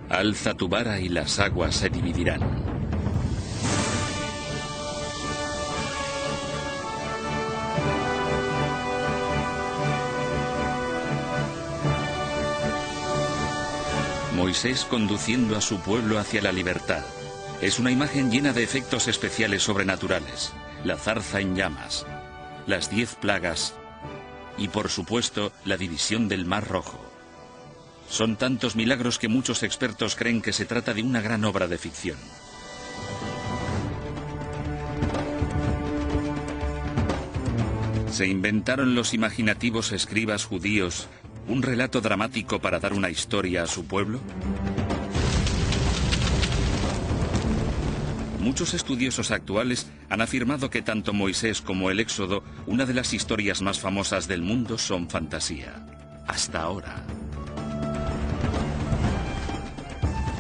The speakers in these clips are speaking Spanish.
Alza tu vara y las aguas se dividirán. Moisés conduciendo a su pueblo hacia la libertad. Es una imagen llena de efectos especiales sobrenaturales. La zarza en llamas, las 10 plagas y, por supuesto, la división del Mar Rojo. Son tantos milagros que muchos expertos creen que se trata de una gran obra de ficción. ¿Se inventaron los imaginativos escribas judíos un relato dramático para dar una historia a su pueblo? Muchos estudiosos actuales han afirmado que tanto Moisés como el Éxodo, una de las historias más famosas del mundo, son fantasía. Hasta ahora.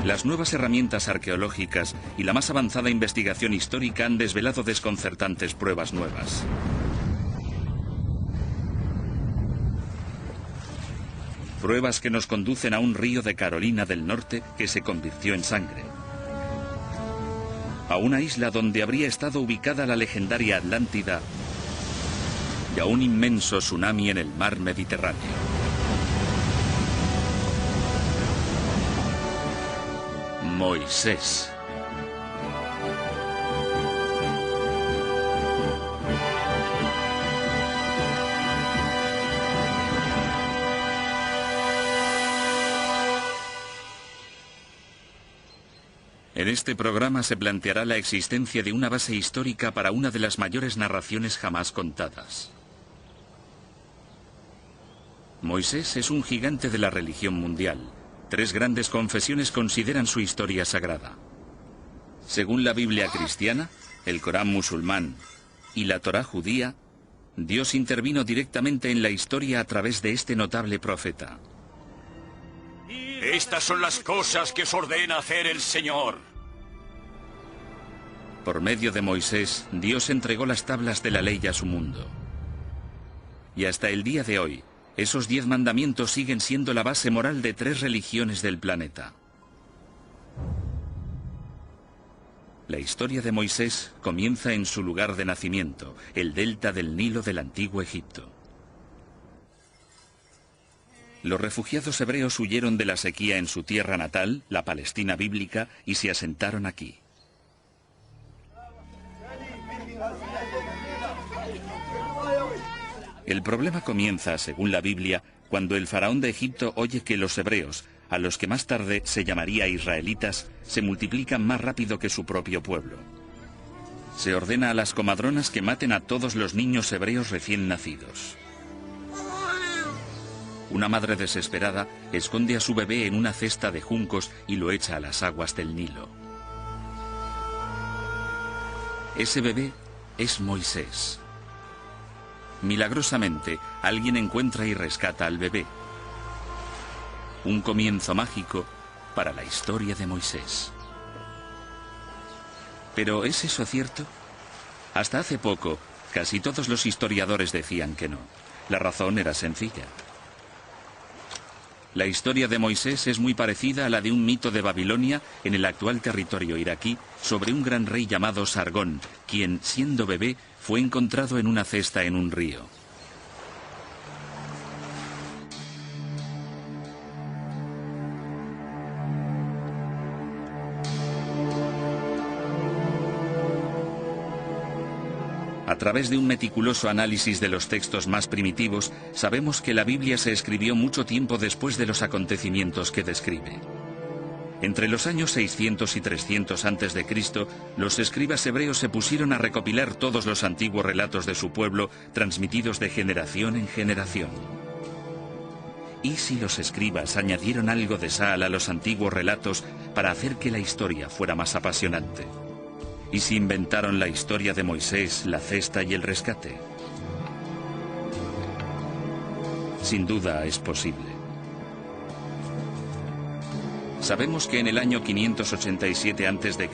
Las nuevas herramientas arqueológicas y la más avanzada investigación histórica han desvelado desconcertantes pruebas nuevas. Pruebas que nos conducen a un río de Carolina del Norte que se convirtió en sangre. A una isla donde habría estado ubicada la legendaria Atlántida y a un inmenso tsunami en el mar Mediterráneo. Moisés. En este programa se planteará la existencia de una base histórica para una de las mayores narraciones jamás contadas. Moisés es un gigante de la religión mundial. 3 grandes confesiones consideran su historia sagrada. Según la Biblia cristiana, el Corán musulmán y la Torá judía, Dios intervino directamente en la historia a través de este notable profeta. Estas son las cosas que os ordena hacer el Señor. Por medio de Moisés, Dios entregó las tablas de la ley a su mundo. Y hasta el día de hoy, esos 10 mandamientos siguen siendo la base moral de 3 religiones del planeta. La historia de Moisés comienza en su lugar de nacimiento, el delta del Nilo del antiguo Egipto. Los refugiados hebreos huyeron de la sequía en su tierra natal, la Palestina bíblica, y se asentaron aquí. El problema comienza, según la Biblia, cuando el faraón de Egipto oye que los hebreos, a los que más tarde se llamaría israelitas, se multiplican más rápido que su propio pueblo. Se ordena a las comadronas que maten a todos los niños hebreos recién nacidos. Una madre desesperada esconde a su bebé en una cesta de juncos y lo echa a las aguas del Nilo. Ese bebé es Moisés. Milagrosamente, alguien encuentra y rescata al bebé. Un comienzo mágico para la historia de Moisés. ¿Pero es eso cierto? Hasta hace poco, casi todos los historiadores decían que no. La razón era sencilla. La historia de Moisés es muy parecida a la de un mito de Babilonia en el actual territorio iraquí sobre un gran rey llamado Sargón, quien, siendo bebé, fue encontrado en una cesta en un río. A través de un meticuloso análisis de los textos más primitivos, sabemos que la Biblia se escribió mucho tiempo después de los acontecimientos que describe. Entre los años 600 y 300 a.C., los escribas hebreos se pusieron a recopilar todos los antiguos relatos de su pueblo, transmitidos de generación en generación. ¿Y si los escribas añadieron algo de sal a los antiguos relatos para hacer que la historia fuera más apasionante? ¿Y si inventaron la historia de Moisés, la cesta y el rescate? Sin duda es posible. Sabemos que en el año 587 a.C.,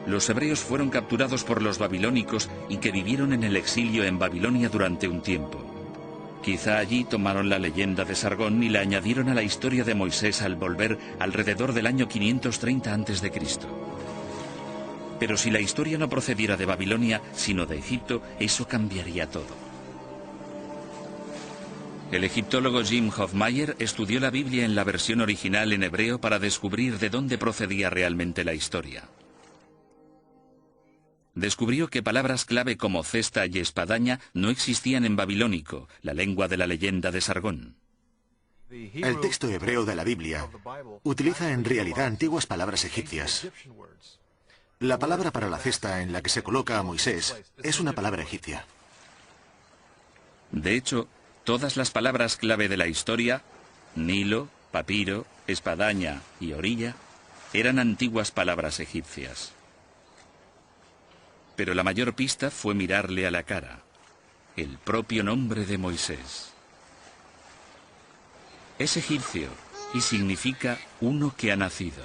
los hebreos fueron capturados por los babilónicos y que vivieron en el exilio en Babilonia durante un tiempo. Quizá allí tomaron la leyenda de Sargón y la añadieron a la historia de Moisés al volver alrededor del año 530 a.C. Pero si la historia no procediera de Babilonia, sino de Egipto, eso cambiaría todo. El egiptólogo Jim Hofmeyr estudió la Biblia en la versión original en hebreo para descubrir de dónde procedía realmente la historia. Descubrió que palabras clave como cesta y espadaña no existían en babilónico, la lengua de la leyenda de Sargón. El texto hebreo de la Biblia utiliza en realidad antiguas palabras egipcias. La palabra para la cesta en la que se coloca a Moisés es una palabra egipcia. De hecho, todas las palabras clave de la historia, Nilo, papiro, espadaña y orilla, eran antiguas palabras egipcias. Pero la mayor pista fue mirarle a la cara, el propio nombre de Moisés. Es egipcio y significa uno que ha nacido.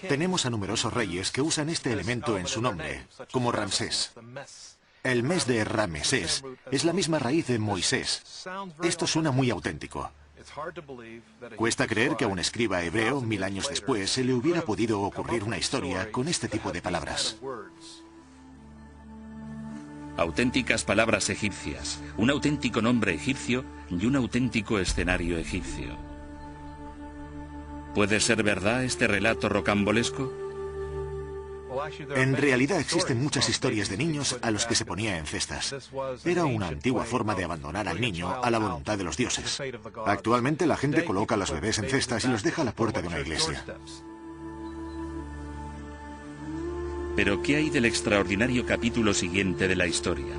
Tenemos a numerosos reyes que usan este elemento en su nombre, como Ramsés. El mes de Ramesés es la misma raíz de Moisés. Esto suena muy auténtico. Cuesta creer que a un escriba hebreo, 1000 años después, se le hubiera podido ocurrir una historia con este tipo de palabras. Auténticas palabras egipcias, un auténtico nombre egipcio y un auténtico escenario egipcio. ¿Puede ser verdad este relato rocambolesco? En realidad existen muchas historias de niños a los que se ponía en cestas. Era una antigua forma de abandonar al niño a la voluntad de los dioses. Actualmente la gente coloca a los bebés en cestas y los deja a la puerta de una iglesia. Pero ¿qué hay del extraordinario capítulo siguiente de la historia?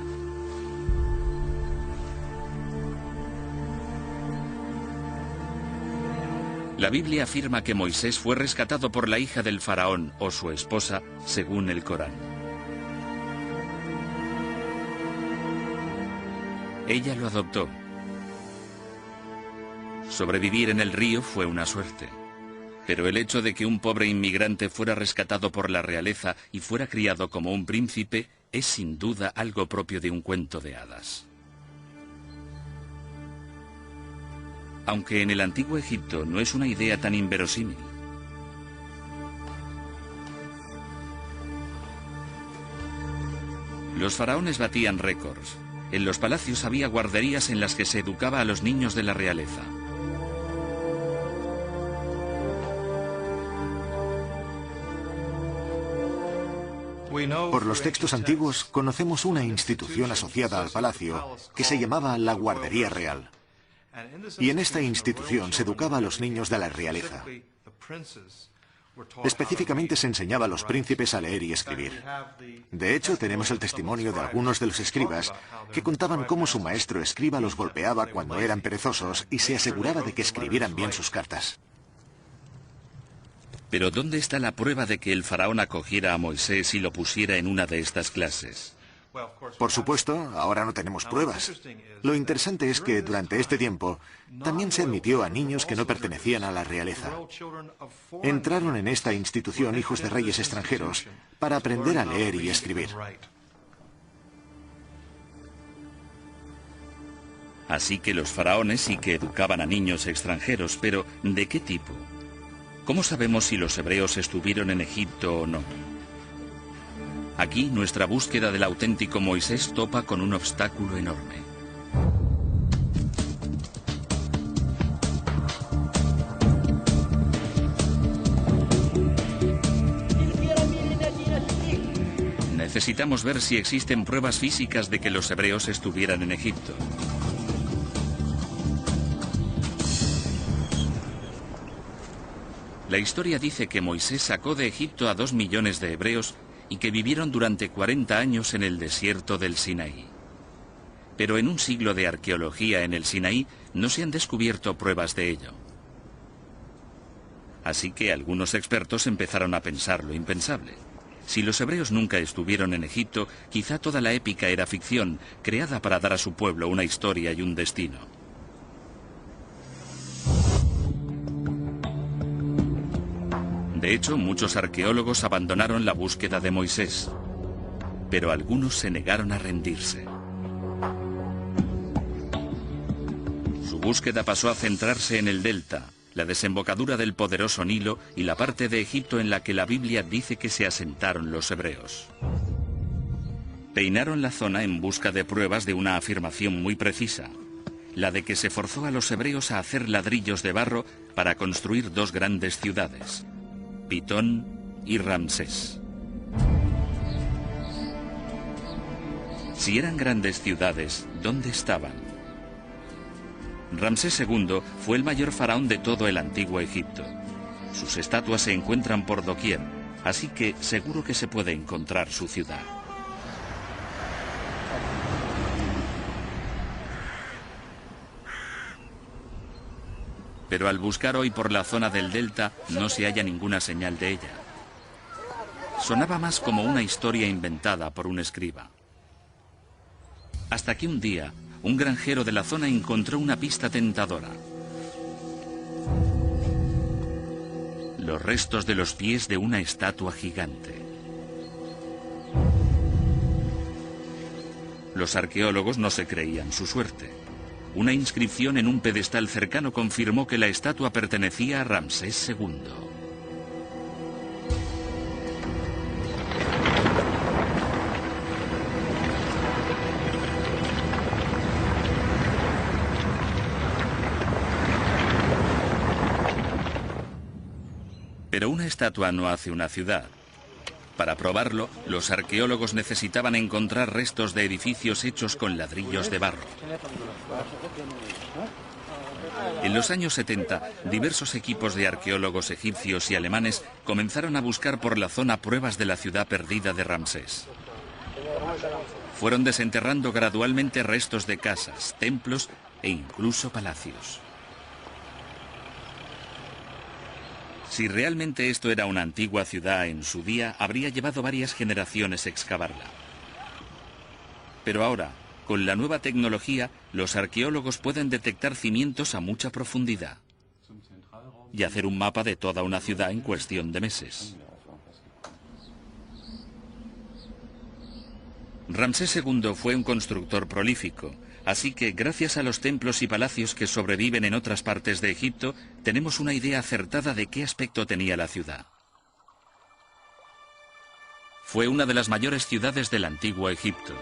La Biblia afirma que Moisés fue rescatado por la hija del faraón o su esposa, según el Corán. Ella lo adoptó. Sobrevivir en el río fue una suerte. Pero el hecho de que un pobre inmigrante fuera rescatado por la realeza y fuera criado como un príncipe es sin duda algo propio de un cuento de hadas. Aunque en el antiguo Egipto no es una idea tan inverosímil. Los faraones batían récords. En los palacios había guarderías en las que se educaba a los niños de la realeza. Por los textos antiguos conocemos una institución asociada al palacio que se llamaba la Guardería Real. Y en esta institución se educaba a los niños de la realeza. Específicamente se enseñaba a los príncipes a leer y escribir. De hecho, tenemos el testimonio de algunos de los escribas que contaban cómo su maestro escriba los golpeaba cuando eran perezosos y se aseguraba de que escribieran bien sus cartas. Pero ¿dónde está la prueba de que el faraón acogiera a Moisés y lo pusiera en una de estas clases? Por supuesto, ahora no tenemos pruebas. Lo interesante es que durante este tiempo también se admitió a niños que no pertenecían a la realeza. Entraron en esta institución hijos de reyes extranjeros para aprender a leer y escribir. Así que los faraones sí que educaban a niños extranjeros, pero ¿de qué tipo? ¿Cómo sabemos si los hebreos estuvieron en Egipto o no? Aquí nuestra búsqueda del auténtico Moisés topa con un obstáculo enorme. Necesitamos ver si existen pruebas físicas de que los hebreos estuvieran en Egipto. La historia dice que Moisés sacó de Egipto a 2 millones de hebreos y que vivieron durante 40 años en el desierto del Sinaí. Pero en un siglo de arqueología en el Sinaí no se han descubierto pruebas de ello. Así que algunos expertos empezaron a pensar lo impensable. Si los hebreos nunca estuvieron en Egipto, quizá toda la épica era ficción, creada para dar a su pueblo una historia y un destino. De hecho, muchos arqueólogos abandonaron la búsqueda de Moisés, pero algunos se negaron a rendirse. búsqueda pasó a centrarse en el delta, la desembocadura del poderoso Nilo y la parte de Egipto en la que la Biblia dice que se asentaron los hebreos. Peinaron la zona en busca de pruebas de una afirmación muy precisa, la de que se forzó a los hebreos a hacer ladrillos de barro para construir dos grandes ciudades, Pitón y Ramsés. Si eran grandes ciudades, ¿dónde estaban? Ramsés II fue el mayor faraón de todo el antiguo Egipto. Sus estatuas se encuentran por doquier, así que seguro que se puede encontrar su ciudad. Pero al buscar hoy por la zona del delta no se halla ninguna señal de ella. Sonaba más como una historia inventada por un escriba. Hasta que un día, un granjero de la zona encontró una pista tentadora. Los restos de los pies de una estatua gigante. Los arqueólogos no se creían su suerte. Una inscripción en un pedestal cercano confirmó que la estatua pertenecía a Ramsés II. Pero una estatua no hace una ciudad. Para probarlo, los arqueólogos necesitaban encontrar restos de edificios hechos con ladrillos de barro. En los años 70, diversos equipos de arqueólogos egipcios y alemanes comenzaron a buscar por la zona pruebas de la ciudad perdida de Ramsés. Fueron desenterrando gradualmente restos de casas, templos e incluso palacios. Si realmente esto era una antigua ciudad en su día, habría llevado varias generaciones excavarla. Pero ahora, con la nueva tecnología, los arqueólogos pueden detectar cimientos a mucha profundidad y hacer un mapa de toda una ciudad en cuestión de meses. Ramsés II fue un constructor prolífico, así que gracias a los templos y palacios que sobreviven en otras partes de Egipto, tenemos una idea acertada de qué aspecto tenía la ciudad. Fue una de las mayores ciudades del antiguo Egipto.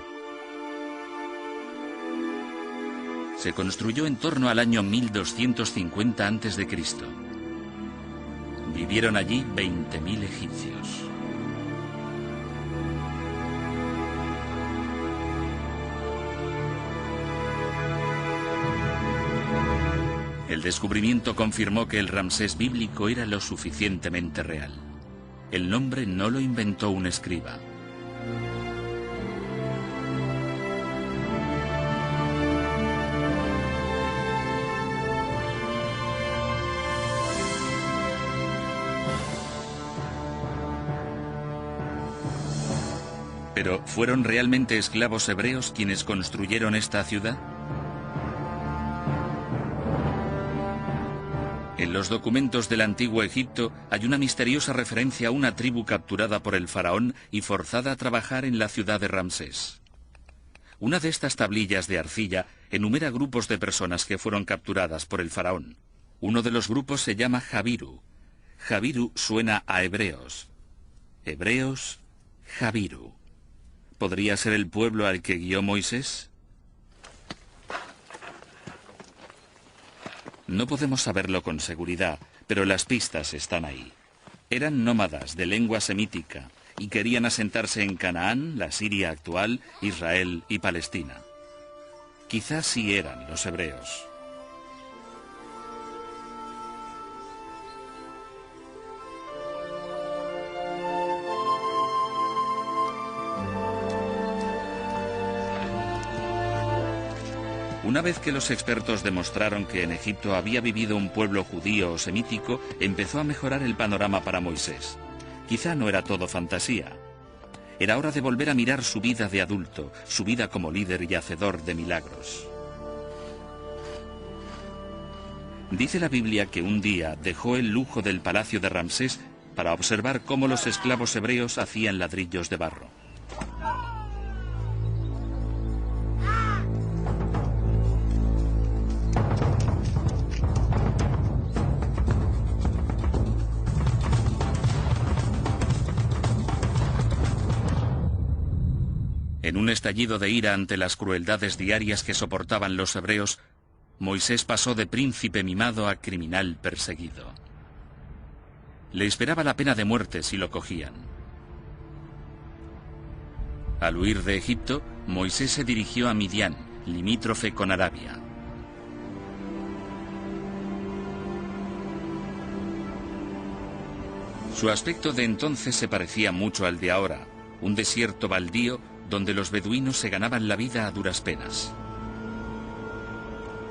Se construyó en torno al año 1250 a.C. Vivieron allí 20.000 egipcios. El descubrimiento confirmó que el Ramsés bíblico era lo suficientemente real. El nombre no lo inventó un escriba. Pero, ¿fueron realmente esclavos hebreos quienes construyeron esta ciudad? En los documentos del antiguo Egipto hay una misteriosa referencia a una tribu capturada por el faraón y forzada a trabajar en la ciudad de Ramsés. Una de estas tablillas de arcilla enumera grupos de personas que fueron capturadas por el faraón. Uno de los grupos se llama Jabiru. Jabiru suena a hebreos. Hebreos, Jabiru. ¿Podría ser el pueblo al que guió Moisés? No podemos saberlo con seguridad, pero las pistas están ahí. Eran nómadas de lengua semítica y querían asentarse en Canaán, la Siria actual, Israel y Palestina. Quizás sí eran los hebreos. Una vez que los expertos demostraron que en Egipto había vivido un pueblo judío o semítico, empezó a mejorar el panorama para Moisés. Quizá no era todo fantasía. Era hora de volver a mirar su vida de adulto, su vida como líder y hacedor de milagros. Dice la Biblia que un día dejó el lujo del palacio de Ramsés para observar cómo los esclavos hebreos hacían ladrillos de barro. En un estallido de ira ante las crueldades diarias que soportaban los hebreos, Moisés pasó de príncipe mimado a criminal perseguido. Le esperaba la pena de muerte si lo cogían. Al huir de Egipto, Moisés se dirigió a Midian, limítrofe con Arabia. Su aspecto de entonces se parecía mucho al de ahora, un desierto baldío donde los beduinos se ganaban la vida a duras penas.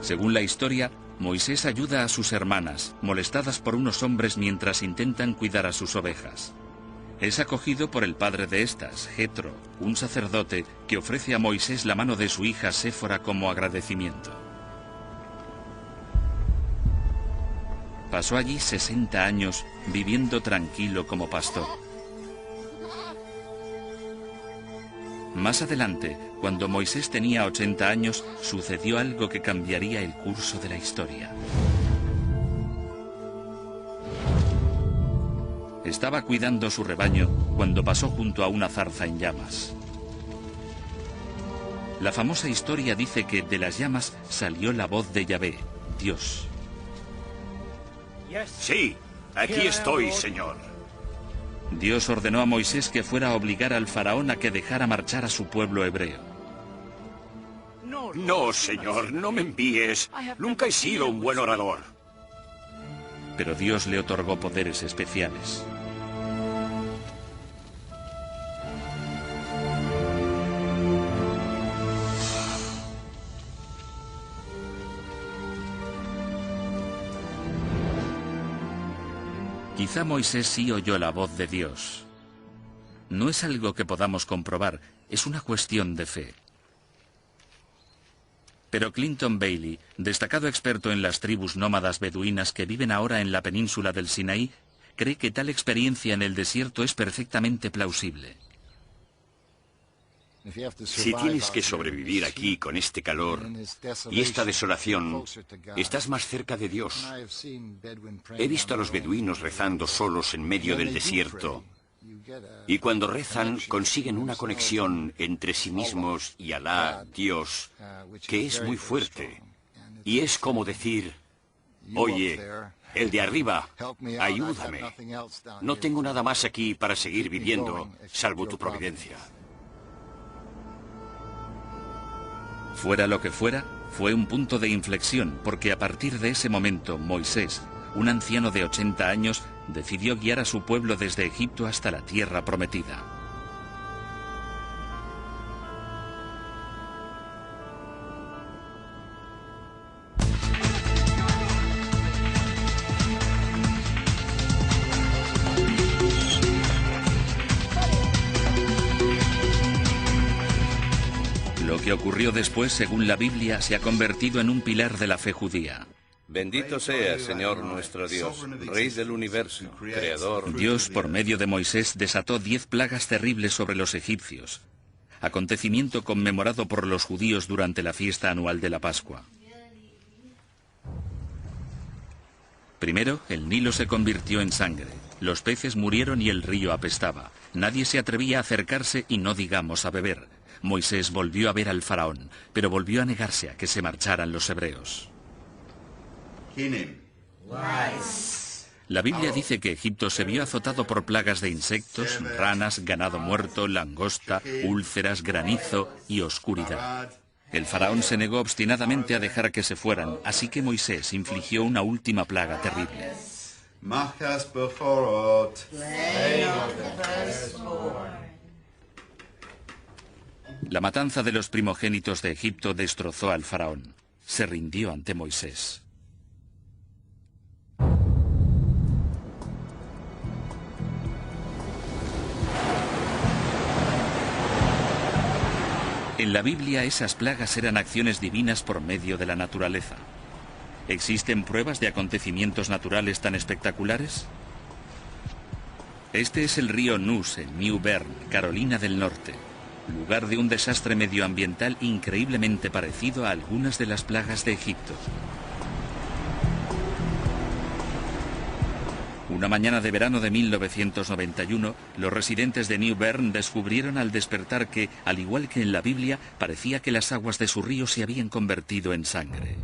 Según la historia, Moisés ayuda a sus hermanas, molestadas por unos hombres mientras intentan cuidar a sus ovejas. Es acogido por el padre de estas, Jetro, un sacerdote que ofrece a Moisés la mano de su hija Séfora como agradecimiento. Pasó allí 60 años viviendo tranquilo como pastor. Más adelante, cuando Moisés tenía 80 años, sucedió algo que cambiaría el curso de la historia. Estaba cuidando su rebaño cuando pasó junto a una zarza en llamas. La famosa historia dice que de las llamas salió la voz de Yahvé, Dios. Sí, aquí estoy, Señor. Dios ordenó a Moisés que fuera a obligar al faraón a que dejara marchar a su pueblo hebreo. No, Señor, no me envíes. Nunca he sido un buen orador. Pero Dios le otorgó poderes especiales. Quizá Moisés sí oyó la voz de Dios. No es algo que podamos comprobar, es una cuestión de fe. Pero Clinton Bailey, destacado experto en las tribus nómadas beduinas que viven ahora en la península del Sinaí, cree que tal experiencia en el desierto es perfectamente plausible. Si tienes que sobrevivir aquí con este calor y esta desolación, estás más cerca de Dios. He visto a los beduinos rezando solos en medio del desierto, y cuando rezan consiguen una conexión entre sí mismos y Alá, Dios, que es muy fuerte. Y es como decir, oye, el de arriba, ayúdame. No tengo nada más aquí para seguir viviendo, salvo tu providencia. Fuera lo que fuera, fue un punto de inflexión, porque a partir de ese momento Moisés, un anciano de 80 años, decidió guiar a su pueblo desde Egipto hasta la tierra prometida. Lo que ocurrió después, según la Biblia, se ha convertido en un pilar de la fe judía. Bendito sea, Señor nuestro Dios, Rey del universo, Creador. Dios, por medio de Moisés, desató 10 plagas terribles sobre los egipcios, acontecimiento conmemorado por los judíos durante la fiesta anual de la Pascua. Primero, el Nilo se convirtió en sangre, los peces murieron y el río apestaba. Nadie se atrevía a acercarse y no digamos a beber. Moisés volvió a ver al faraón, pero volvió a negarse a que se marcharan los hebreos. La Biblia dice que Egipto se vio azotado por plagas de insectos, ranas, ganado muerto, langosta, úlceras, granizo y oscuridad. El faraón se negó obstinadamente a dejar que se fueran, así que Moisés infligió una última plaga terrible. La matanza de los primogénitos de Egipto destrozó al faraón. Se rindió ante Moisés. En la Biblia esas plagas eran acciones divinas por medio de la naturaleza. ¿Existen pruebas de acontecimientos naturales tan espectaculares? Este es el río Neuse, en New Bern, Carolina del Norte, lugar de un desastre medioambiental increíblemente parecido a algunas de las plagas de Egipto. Una mañana de verano de 1991, los residentes de New Bern descubrieron al despertar que, al igual que en la Biblia, parecía que las aguas de su río se habían convertido en sangre.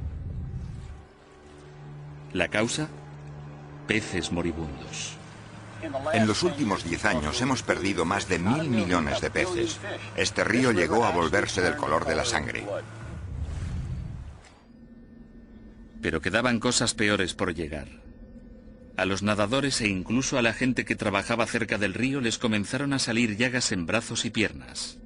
¿La causa? Peces moribundos. En los últimos 10 años hemos perdido más de 1.000 millones de peces. Este río llegó a volverse del color de la sangre. Pero quedaban cosas peores por llegar. A los nadadores e incluso a la gente que trabajaba cerca del río les comenzaron a salir llagas en brazos y piernas.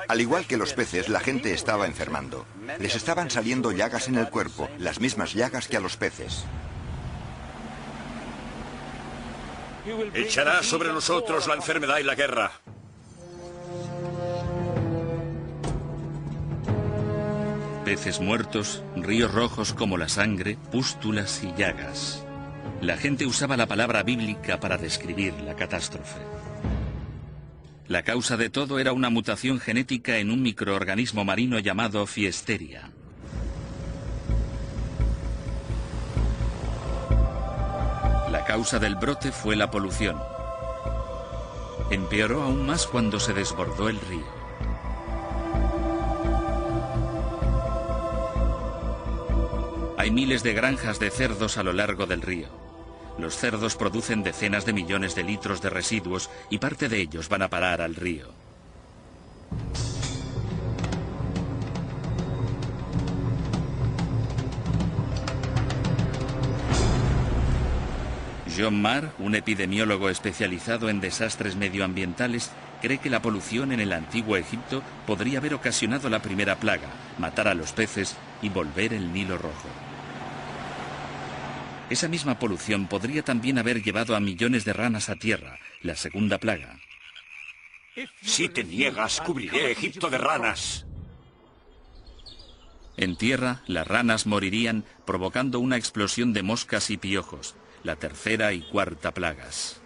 Al igual que los peces, la gente estaba enfermando. Les estaban saliendo llagas en el cuerpo, las mismas llagas que a los peces. Echará sobre nosotros la enfermedad y la guerra. Peces muertos, ríos rojos como la sangre, pústulas y llagas. La gente usaba la palabra bíblica para describir la catástrofe. La causa de todo era una mutación genética en un microorganismo marino llamado Fiesteria. La causa del brote fue la polución. Empeoró aún más cuando se desbordó el río. Hay miles de granjas de cerdos a lo largo del río. Los cerdos producen decenas de millones de litros de residuos y parte de ellos van a parar al río. John Marr, un epidemiólogo especializado en desastres medioambientales, cree que la polución en el antiguo Egipto podría haber ocasionado la primera plaga, matar a los peces y volver el Nilo rojo. Esa misma polución podría también haber llevado a millones de ranas a tierra, la segunda plaga. Si te niegas, cubriré Egipto de ranas. En tierra, las ranas morirían provocando una explosión de moscas y piojos, la tercera y cuarta plagas.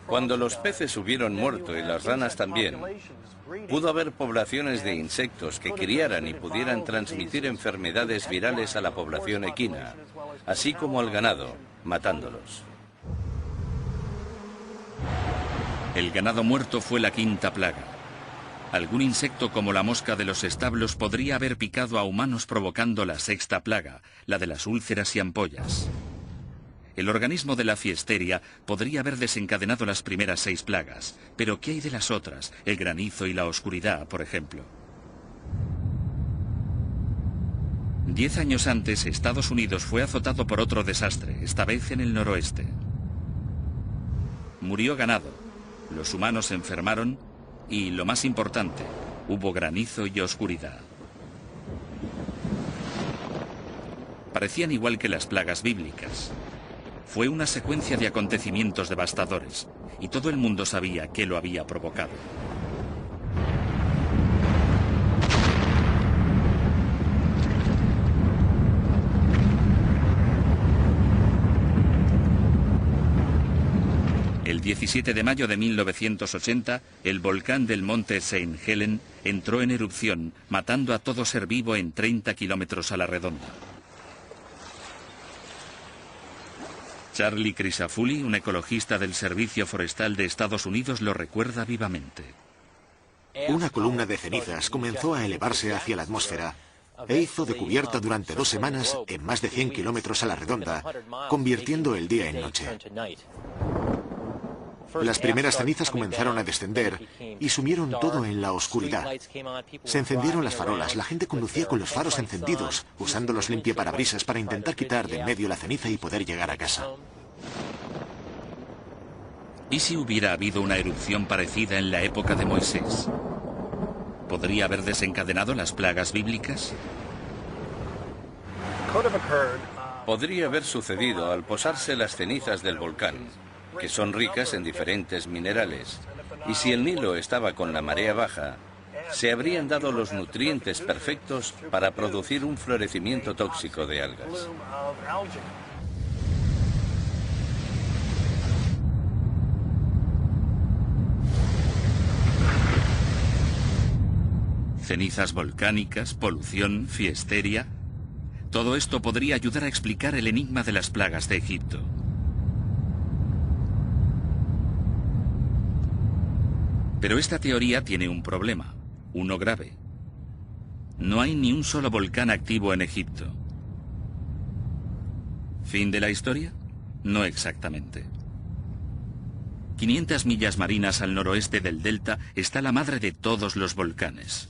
Cuando los peces hubieron muerto y las ranas también, pudo haber poblaciones de insectos que criaran y pudieran transmitir enfermedades virales a la población equina, así como al ganado, matándolos. El ganado muerto fue la quinta plaga. Algún insecto como la mosca de los establos podría haber picado a humanos provocando la sexta plaga, la de las úlceras y ampollas. El organismo de la Fiesteria podría haber desencadenado las primeras 6 plagas, pero ¿qué hay de las otras? El granizo y la oscuridad, por ejemplo. 10 años antes, Estados Unidos fue azotado por otro desastre, esta vez en el noroeste. Murió ganado, los humanos se enfermaron y, lo más importante, hubo granizo y oscuridad. Parecían igual que las plagas bíblicas. Fue una secuencia de acontecimientos devastadores, y todo el mundo sabía qué lo había provocado. El 17 de mayo de 1980, el volcán del monte St. Helen entró en erupción, matando a todo ser vivo en 30 kilómetros a la redonda. Charlie Crisafulli, un ecologista del Servicio Forestal de Estados Unidos, lo recuerda vivamente. Una columna de cenizas comenzó a elevarse hacia la atmósfera e hizo de cubierta durante 2 semanas en más de 100 kilómetros a la redonda, convirtiendo el día en noche. Las primeras cenizas comenzaron a descender y sumieron todo en la oscuridad. Se encendieron las farolas, la gente conducía con los faros encendidos, usando los limpiaparabrisas para intentar quitar de en medio la ceniza y poder llegar a casa. ¿Y si hubiera habido una erupción parecida en la época de Moisés? ¿Podría haber desencadenado las plagas bíblicas? Podría haber sucedido al posarse las cenizas del volcán, que son ricas en diferentes minerales, y si el Nilo estaba con la marea baja, se habrían dado los nutrientes perfectos para producir un florecimiento tóxico de algas. Cenizas volcánicas, polución, fiesteria. Todo esto podría ayudar a explicar el enigma de las plagas de Egipto. Pero esta teoría tiene un problema, uno grave. No hay ni un solo volcán activo en Egipto. ¿Fin de la historia? No exactamente. 500 millas marinas al noroeste del delta está la madre de todos los volcanes.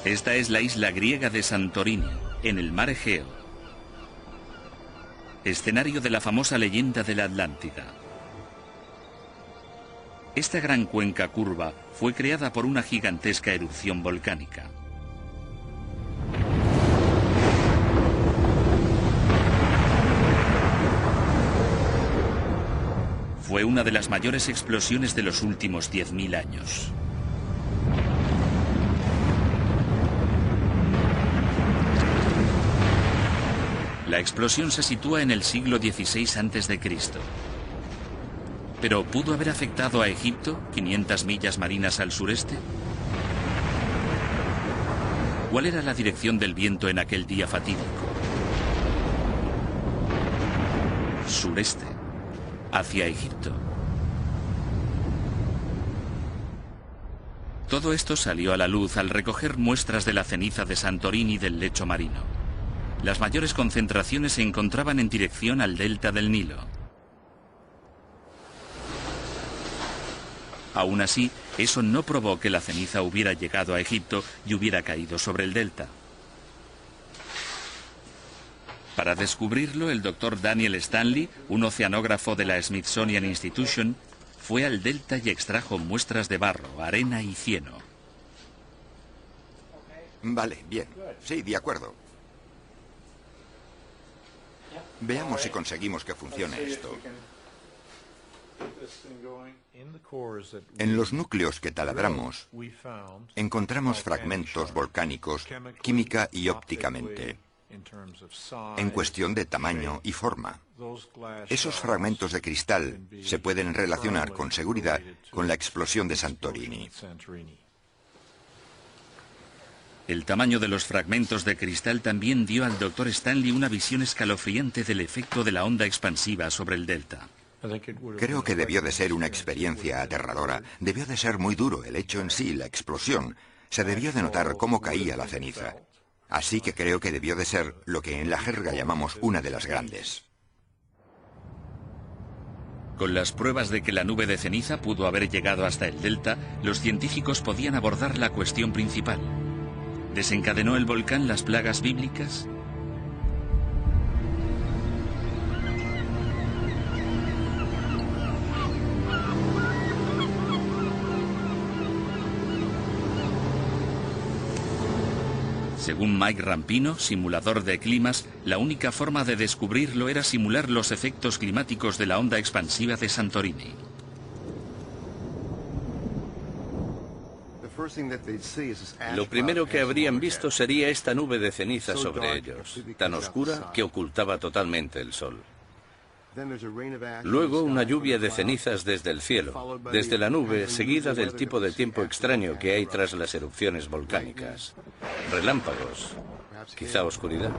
Esta es la isla griega de Santorini, en el mar Egeo, escenario de la famosa leyenda de la Atlántida. Esta gran cuenca curva fue creada por una gigantesca erupción volcánica. Fue una de las mayores explosiones de los últimos 10.000 años. La explosión se sitúa en el siglo XVI a.C. ¿Pero pudo haber afectado a Egipto, 500 millas marinas al sureste? ¿Cuál era la dirección del viento en aquel día fatídico? Sureste, hacia Egipto. Todo esto salió a la luz al recoger muestras de la ceniza de Santorini del lecho marino. Las mayores concentraciones se encontraban en dirección al delta del Nilo. Aún así, eso no probó que la ceniza hubiera llegado a Egipto y hubiera caído sobre el delta. Para descubrirlo, el doctor Daniel Stanley, un oceanógrafo de la Smithsonian Institution, fue al delta y extrajo muestras de barro, arena y cieno. Vale, bien. Sí, de acuerdo. Veamos si conseguimos que funcione esto. En los núcleos que taladramos, encontramos fragmentos volcánicos química y ópticamente, en cuestión de tamaño y forma. Esos fragmentos de cristal se pueden relacionar con seguridad con la explosión de Santorini. El tamaño de los fragmentos de cristal también dio al Dr. Stanley una visión escalofriante del efecto de la onda expansiva sobre el delta. Creo que debió de ser una experiencia aterradora. Debió de ser muy duro el hecho en sí, la explosión. Se debió de notar cómo caía la ceniza. Así que creo que debió de ser lo que en la jerga llamamos una de las grandes. Con las pruebas de que la nube de ceniza pudo haber llegado hasta el delta, los científicos podían abordar la cuestión principal. ¿Desencadenó el volcán las plagas bíblicas? Según Mike Rampino, simulador de climas, la única forma de descubrirlo era simular los efectos climáticos de la onda expansiva de Santorini. Lo primero que habrían visto sería esta nube de ceniza sobre ellos, tan oscura que ocultaba totalmente el sol. Luego una lluvia de cenizas desde el cielo, desde la nube, seguida del tipo de tiempo extraño que hay tras las erupciones volcánicas. Relámpagos, quizá oscuridad.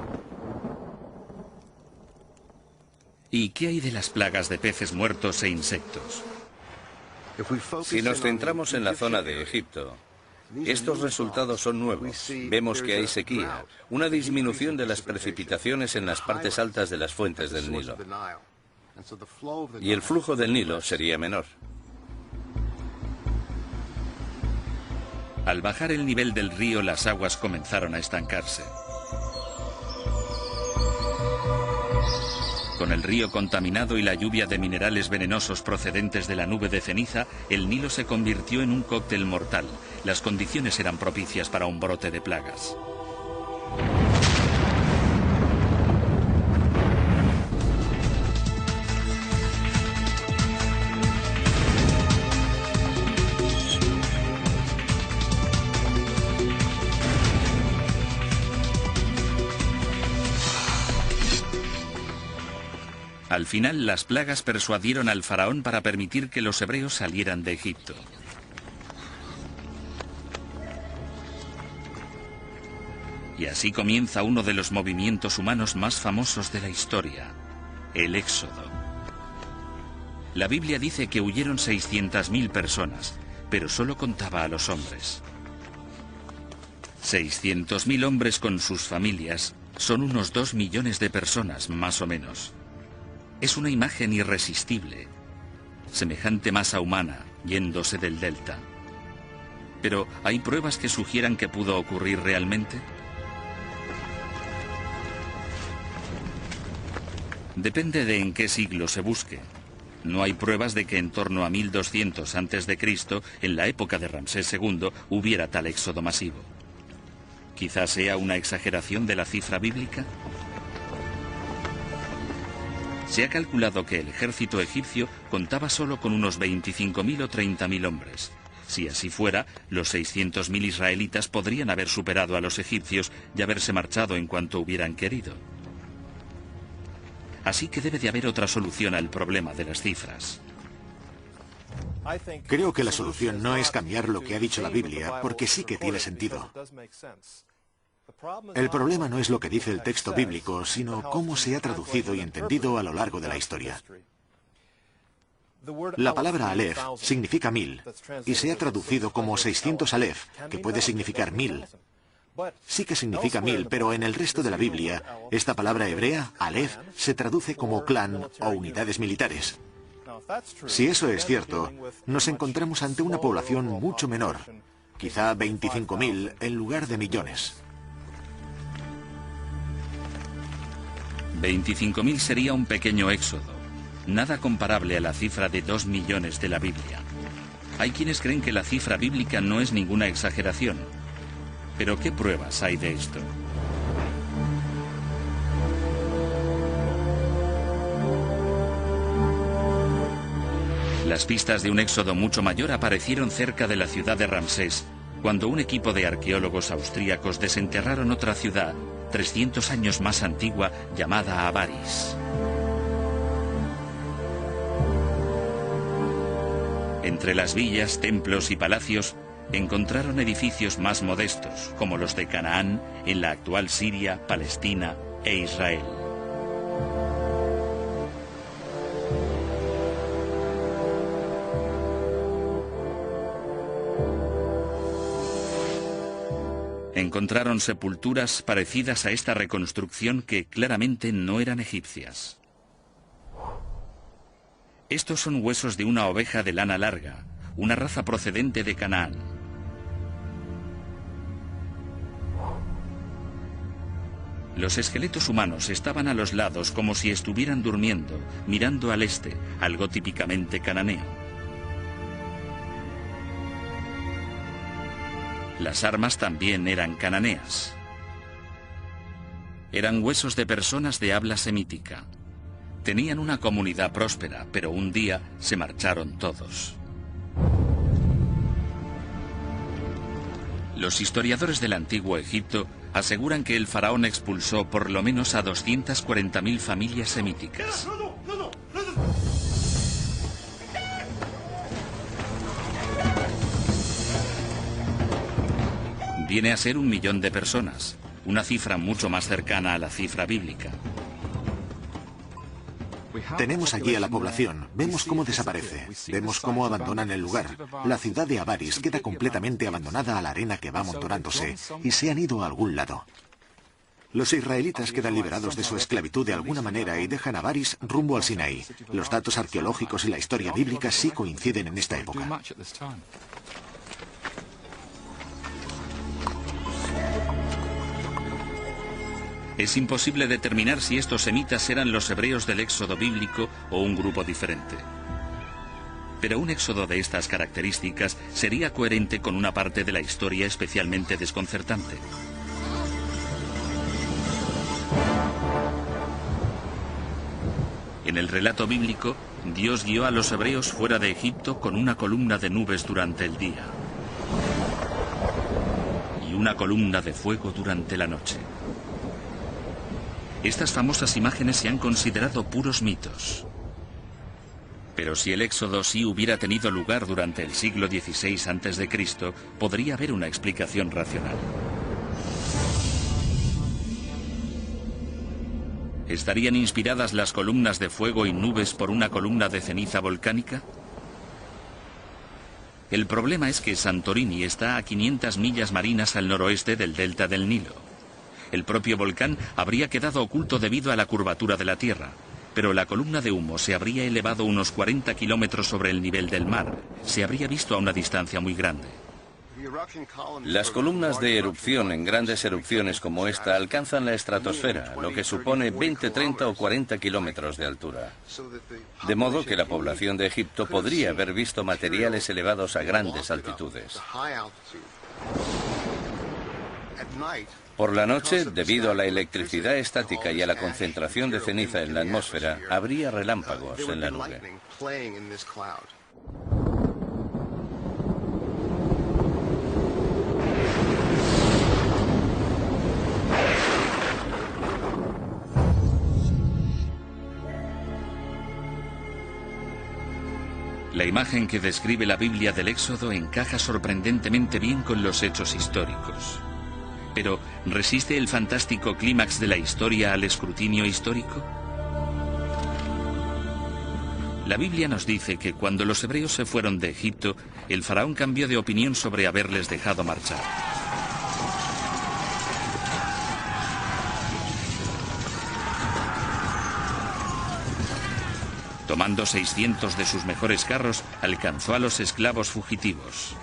¿Y qué hay de las plagas de peces muertos e insectos? Si nos centramos en la zona de Egipto, estos resultados son nuevos. Vemos que hay sequía, una disminución de las precipitaciones en las partes altas de las fuentes del Nilo. Y el flujo del Nilo sería menor. Al bajar el nivel del río, las aguas comenzaron a estancarse. Con el río contaminado y la lluvia de minerales venenosos procedentes de la nube de ceniza, el Nilo se convirtió en un cóctel mortal. Las condiciones eran propicias para un brote de plagas. Al final, las plagas persuadieron al faraón para permitir que los hebreos salieran de Egipto. Y así comienza uno de los movimientos humanos más famosos de la historia, el Éxodo. La Biblia dice que huyeron 600.000 personas, pero solo contaba a los hombres. 600.000 hombres con sus familias son unos 2 millones de personas, más o menos. Es una imagen irresistible, semejante masa humana yéndose del delta. Pero, ¿hay pruebas que sugieran que pudo ocurrir realmente? Depende de en qué siglo se busque. No hay pruebas de que en torno a 1200 a.C., en la época de Ramsés II, hubiera tal éxodo masivo. ¿Quizás sea una exageración de la cifra bíblica? Se ha calculado que el ejército egipcio contaba solo con unos 25.000 o 30.000 hombres. Si así fuera, los 600.000 israelitas podrían haber superado a los egipcios y haberse marchado en cuanto hubieran querido. Así que debe de haber otra solución al problema de las cifras. Creo que la solución no es cambiar lo que ha dicho la Biblia, porque sí que tiene sentido. El problema no es lo que dice el texto bíblico, sino cómo se ha traducido y entendido a lo largo de la historia. La palabra Aleph significa 1000, y se ha traducido como 600 Aleph, que puede significar 1000. Sí que significa 1000, pero en el resto de la Biblia, esta palabra hebrea, Aleph, se traduce como clan o unidades militares. Si eso es cierto, nos encontramos ante una población mucho menor, quizá 25.000 en lugar de millones. 25.000 sería un pequeño éxodo, nada comparable a la cifra de 2 millones de la Biblia. Hay quienes creen que la cifra bíblica no es ninguna exageración. Pero ¿qué pruebas hay de esto? Las pistas de un éxodo mucho mayor aparecieron cerca de la ciudad de Ramsés, cuando un equipo de arqueólogos austríacos desenterraron otra ciudad, 300 años más antigua, llamada Avaris. Entre las villas, templos y palacios, encontraron edificios más modestos, como los de Canaán, en la actual Siria, Palestina e Israel. Encontraron sepulturas parecidas a esta reconstrucción que claramente no eran egipcias. Estos son huesos de una oveja de lana larga, una raza procedente de Canaán. Los esqueletos humanos estaban a los lados como si estuvieran durmiendo, mirando al este, algo típicamente cananeo. Las armas también eran cananeas. Eran huesos de personas de habla semítica. Tenían una comunidad próspera, pero un día se marcharon todos. Los historiadores del antiguo Egipto aseguran que el faraón expulsó por lo menos a 240.000 familias semíticas. Viene a ser 1 millón de personas, una cifra mucho más cercana a la cifra bíblica. Tenemos allí a la población, vemos cómo desaparece, vemos cómo abandonan el lugar. La ciudad de Avaris queda completamente abandonada a la arena que va amontonándose y se han ido a algún lado. Los israelitas quedan liberados de su esclavitud de alguna manera y dejan Avaris rumbo al Sinaí. Los datos arqueológicos y la historia bíblica sí coinciden en esta época. Es imposible determinar si estos semitas eran los hebreos del éxodo bíblico o un grupo diferente. Pero un éxodo de estas características sería coherente con una parte de la historia especialmente desconcertante. En el relato bíblico, Dios guió a los hebreos fuera de Egipto con una columna de nubes durante el día y una columna de fuego durante la noche. Estas famosas imágenes se han considerado puros mitos. Pero si el éxodo sí hubiera tenido lugar durante el siglo XVI a.C., podría haber una explicación racional. ¿Estarían inspiradas las columnas de fuego y nubes por una columna de ceniza volcánica? El problema es que Santorini está a 500 millas marinas al noroeste del delta del Nilo. El propio volcán habría quedado oculto debido a la curvatura de la Tierra, pero la columna de humo se habría elevado unos 40 kilómetros sobre el nivel del mar. Se habría visto a una distancia muy grande. Las columnas de erupción en grandes erupciones como esta alcanzan la estratosfera, lo que supone 20, 30 o 40 kilómetros de altura. De modo que la población de Egipto podría haber visto materiales elevados a grandes altitudes. Por la noche, debido a la electricidad estática y a la concentración de ceniza en la atmósfera, habría relámpagos en la nube. La imagen que describe la Biblia del Éxodo encaja sorprendentemente bien con los hechos históricos. Pero, ¿resiste el fantástico clímax de la historia al escrutinio histórico? La Biblia nos dice que cuando los hebreos se fueron de Egipto, el faraón cambió de opinión sobre haberles dejado marchar. Tomando 600 de sus mejores carros, alcanzó a los esclavos fugitivos.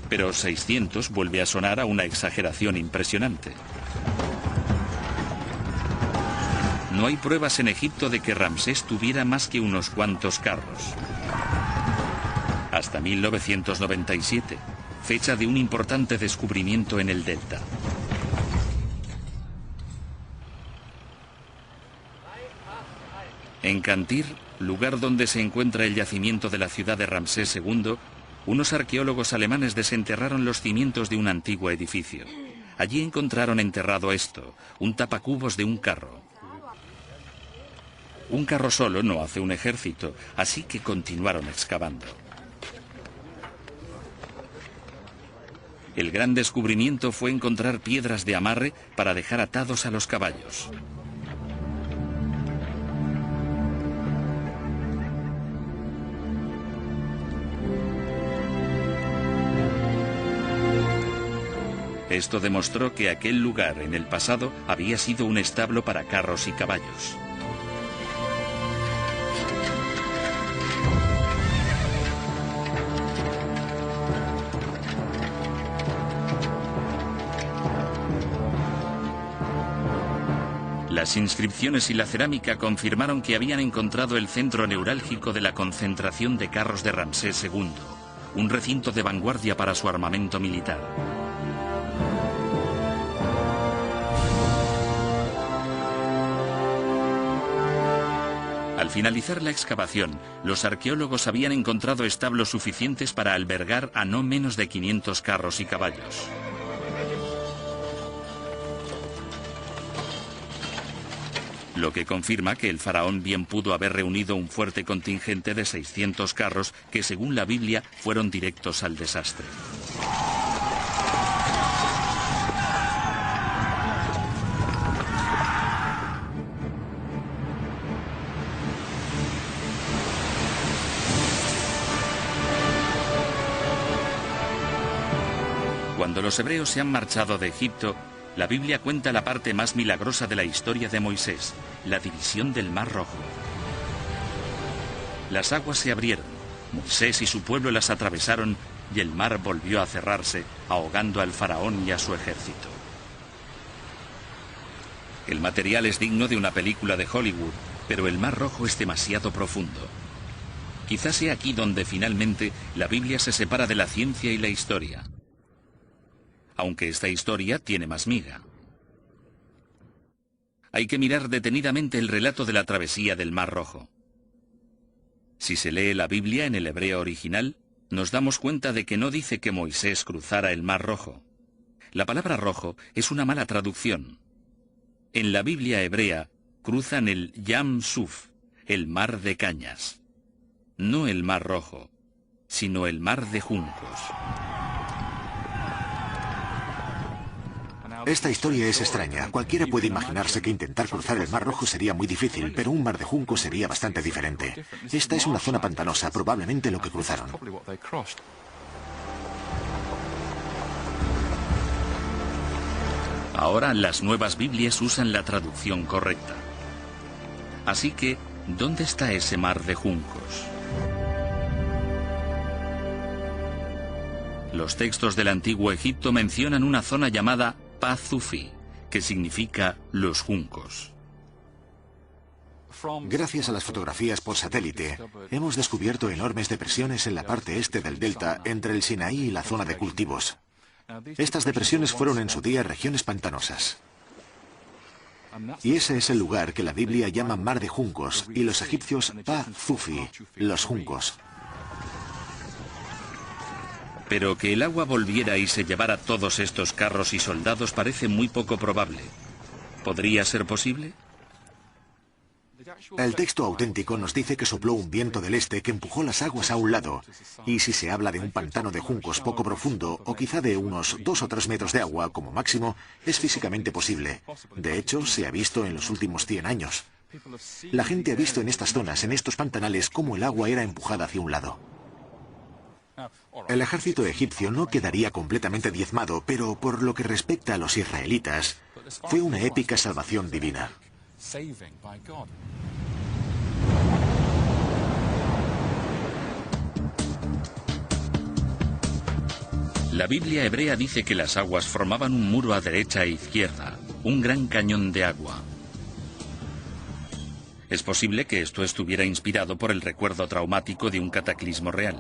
Pero 600 vuelve a sonar a una exageración impresionante. No hay pruebas en Egipto de que Ramsés tuviera más que unos cuantos carros. Hasta 1997, fecha de un importante descubrimiento en el delta. En Cantir, lugar donde se encuentra el yacimiento de la ciudad de Ramsés II, unos arqueólogos alemanes desenterraron los cimientos de un antiguo edificio. Allí encontraron enterrado esto, un tapacubos de un carro. Un carro solo no hace un ejército, así que continuaron excavando. El gran descubrimiento fue encontrar piedras de amarre para dejar atados a los caballos. Esto demostró que aquel lugar en el pasado había sido un establo para carros y caballos. Las inscripciones y la cerámica confirmaron que habían encontrado el centro neurálgico de la concentración de carros de Ramsés II, un recinto de vanguardia para su armamento militar. Al finalizar la excavación, los arqueólogos habían encontrado establos suficientes para albergar a no menos de 500 carros y caballos. Lo que confirma que el faraón bien pudo haber reunido un fuerte contingente de 600 carros que, según la Biblia, fueron directos al desastre. Cuando los hebreos se han marchado de Egipto, la Biblia cuenta la parte más milagrosa de la historia de Moisés, la división del Mar Rojo. Las aguas se abrieron, Moisés y su pueblo las atravesaron y el mar volvió a cerrarse, ahogando al faraón y a su ejército. El material es digno de una película de Hollywood, pero el Mar Rojo es demasiado profundo. Quizás sea aquí donde finalmente la Biblia se separa de la ciencia y la historia. Aunque esta historia tiene más miga. Hay que mirar detenidamente el relato de la travesía del Mar Rojo. Si se lee la Biblia en el hebreo original, nos damos cuenta de que no dice que Moisés cruzara el Mar Rojo. La palabra rojo es una mala traducción. En la Biblia hebrea cruzan el Yam Suf, el mar de cañas. No el Mar Rojo, sino el mar de juncos. Esta historia es extraña. Cualquiera puede imaginarse que intentar cruzar el Mar Rojo sería muy difícil, pero un mar de juncos sería bastante diferente. Esta es una zona pantanosa, probablemente lo que cruzaron. Ahora las nuevas Biblias usan la traducción correcta. Así que, ¿dónde está ese mar de juncos? Los textos del Antiguo Egipto mencionan una zona llamada Pazufi, que significa los juncos. Gracias a las fotografías por satélite, hemos descubierto enormes depresiones en la parte este del delta entre el Sinaí y la zona de cultivos. Estas depresiones fueron en su día regiones pantanosas. Y ese es el lugar que la Biblia llama Mar de Juncos y los egipcios Pa-Zufi, los juncos. Pero que el agua volviera y se llevara todos estos carros y soldados parece muy poco probable. ¿Podría ser posible? El texto auténtico nos dice que sopló un viento del este que empujó las aguas a un lado, y si se habla de un pantano de juncos poco profundo, o quizá de unos 2 o 3 metros de agua como máximo, es físicamente posible. De hecho, se ha visto en los últimos 100 años. La gente ha visto en estas zonas, en estos pantanales, cómo el agua era empujada hacia un lado. El ejército egipcio no quedaría completamente diezmado, pero por lo que respecta a los israelitas, fue una épica salvación divina. La Biblia hebrea dice que las aguas formaban un muro a derecha e izquierda, un gran cañón de agua. Es posible que esto estuviera inspirado por el recuerdo traumático de un cataclismo real.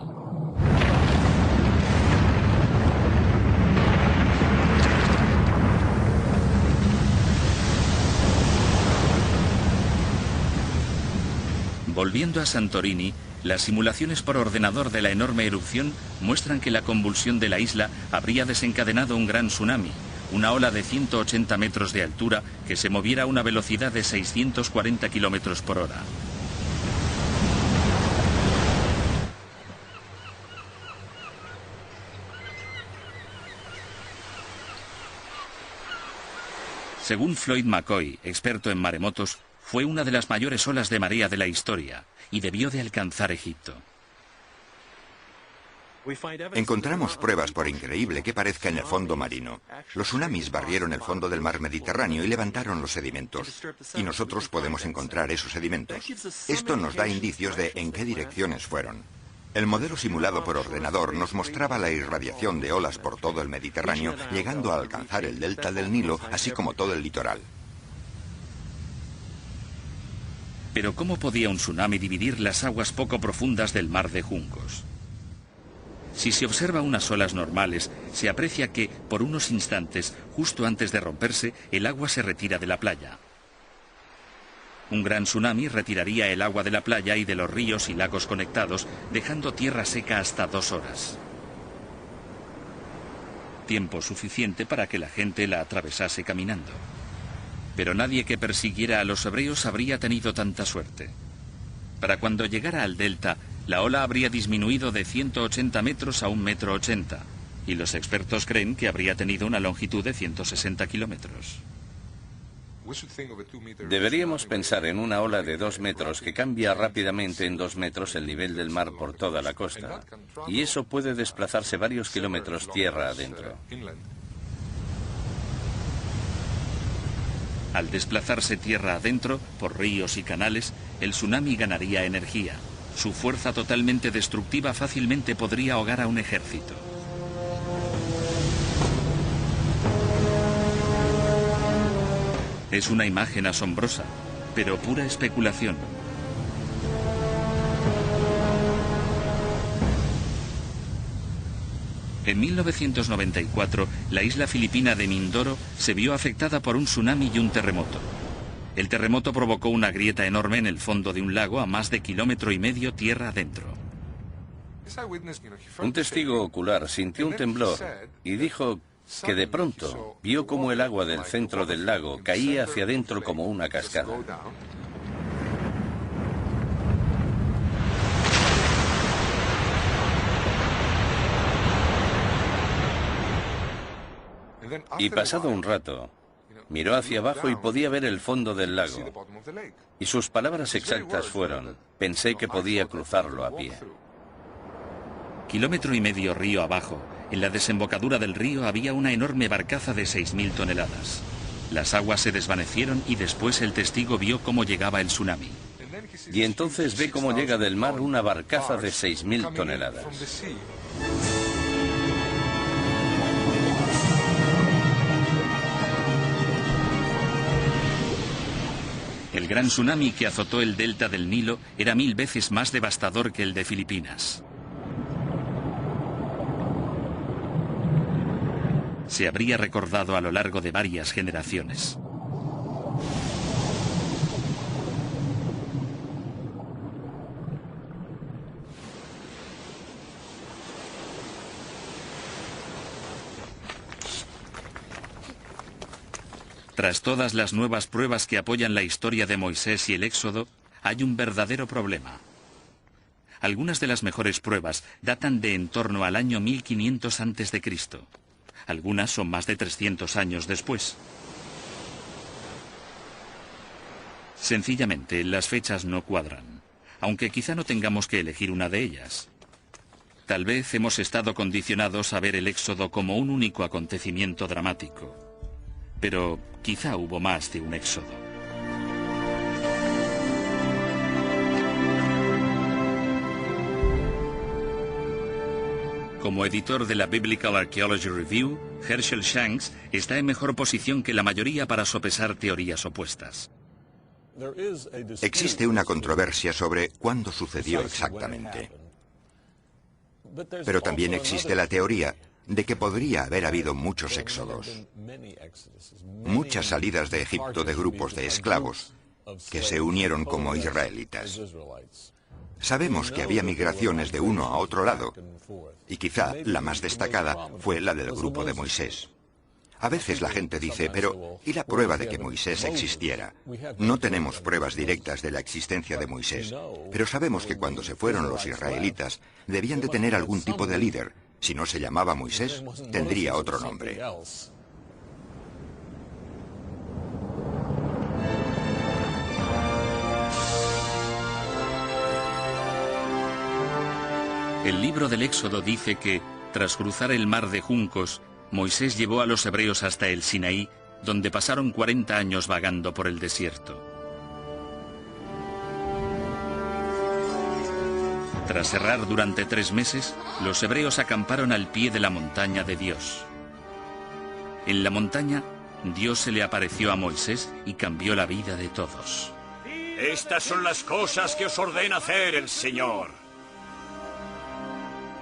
Volviendo a Santorini, las simulaciones por ordenador de la enorme erupción muestran que la convulsión de la isla habría desencadenado un gran tsunami, una ola de 180 metros de altura que se moviera a una velocidad de 640 kilómetros por hora. Según Floyd McCoy, experto en maremotos, fue una de las mayores olas de marea de la historia y debió de alcanzar Egipto. Encontramos pruebas, por increíble que parezca, en el fondo marino. Los tsunamis barrieron el fondo del mar Mediterráneo y levantaron los sedimentos. Y nosotros podemos encontrar esos sedimentos. Esto nos da indicios de en qué direcciones fueron. El modelo simulado por ordenador nos mostraba la irradiación de olas por todo el Mediterráneo, llegando a alcanzar el delta del Nilo, así como todo el litoral. Pero ¿cómo podía un tsunami dividir las aguas poco profundas del mar de juncos? Si se observa unas olas normales, se aprecia que, por unos instantes, justo antes de romperse, el agua se retira de la playa. Un gran tsunami retiraría el agua de la playa y de los ríos y lagos conectados, dejando tierra seca hasta 2 horas. Tiempo suficiente para que la gente la atravesase caminando. Pero nadie que persiguiera a los hebreos habría tenido tanta suerte. Para cuando llegara al delta, la ola habría disminuido de 180 metros a 1,80 m, y los expertos creen que habría tenido una longitud de 160 kilómetros. Deberíamos pensar en una ola de 2 metros que cambia rápidamente en 2 metros el nivel del mar por toda la costa, y eso puede desplazarse varios kilómetros tierra adentro. Al desplazarse tierra adentro, por ríos y canales, el tsunami ganaría energía. Su fuerza totalmente destructiva fácilmente podría ahogar a un ejército. Es una imagen asombrosa, pero pura especulación. En 1994, la isla filipina de Mindoro se vio afectada por un tsunami y un terremoto. El terremoto provocó una grieta enorme en el fondo de un lago a más de 1,5 kilómetros tierra adentro. Un testigo ocular sintió un temblor y dijo que de pronto vio cómo el agua del centro del lago caía hacia adentro como una cascada. Y pasado un rato, miró hacia abajo y podía ver el fondo del lago. Y sus palabras exactas fueron: pensé que podía cruzarlo a pie. Kilómetro y medio río abajo, en la desembocadura del río había una enorme barcaza de 6.000 toneladas. Las aguas se desvanecieron y después el testigo vio cómo llegaba el tsunami. Y entonces ve cómo llega del mar una barcaza de 6.000 toneladas. El gran tsunami que azotó el delta del Nilo era 1000 veces más devastador que el de Filipinas. Se habría recordado a lo largo de varias generaciones. Tras todas las nuevas pruebas que apoyan la historia de Moisés y el Éxodo, hay un verdadero problema. Algunas de las mejores pruebas datan de en torno al año 1500 a.C. Algunas son más de 300 años después. Sencillamente, las fechas no cuadran, aunque quizá no tengamos que elegir una de ellas. Tal vez hemos estado condicionados a ver el Éxodo como un único acontecimiento dramático. Pero quizá hubo más de un éxodo. Como editor de la Biblical Archaeology Review, Herschel Shanks está en mejor posición que la mayoría para sopesar teorías opuestas. Existe una controversia sobre cuándo sucedió exactamente. Pero también existe la teoría de que podría haber habido muchos éxodos, muchas salidas de Egipto de grupos de esclavos que se unieron como israelitas. Sabemos que había migraciones de uno a otro lado, y quizá la más destacada fue la del grupo de Moisés. A veces la gente dice, pero ¿y la prueba de que Moisés existiera? No tenemos pruebas directas de la existencia de Moisés, pero sabemos que cuando se fueron los israelitas, debían de tener algún tipo de líder. Si no se llamaba Moisés, tendría otro nombre. El libro del Éxodo dice que, tras cruzar el mar de juncos, Moisés llevó a los hebreos hasta el Sinaí, donde pasaron 40 años vagando por el desierto. Tras errar durante 3 meses, los hebreos acamparon al pie de la montaña de Dios. En la montaña, Dios se le apareció a Moisés y cambió la vida de todos. Estas son las cosas que os ordena hacer el Señor.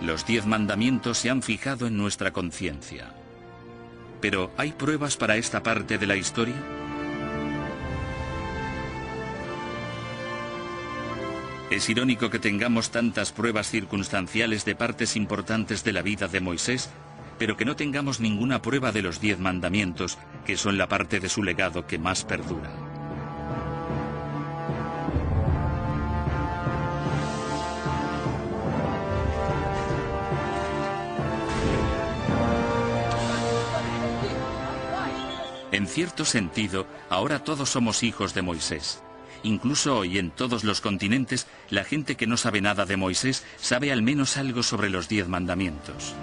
Los 10 mandamientos se han fijado en nuestra conciencia. Pero, ¿hay pruebas para esta parte de la historia? Es irónico que tengamos tantas pruebas circunstanciales de partes importantes de la vida de Moisés, pero que no tengamos ninguna prueba de los 10 mandamientos, que son la parte de su legado que más perdura. En cierto sentido, ahora todos somos hijos de Moisés. Incluso hoy en todos los continentes, la gente que no sabe nada de Moisés sabe al menos algo sobre los 10 mandamientos.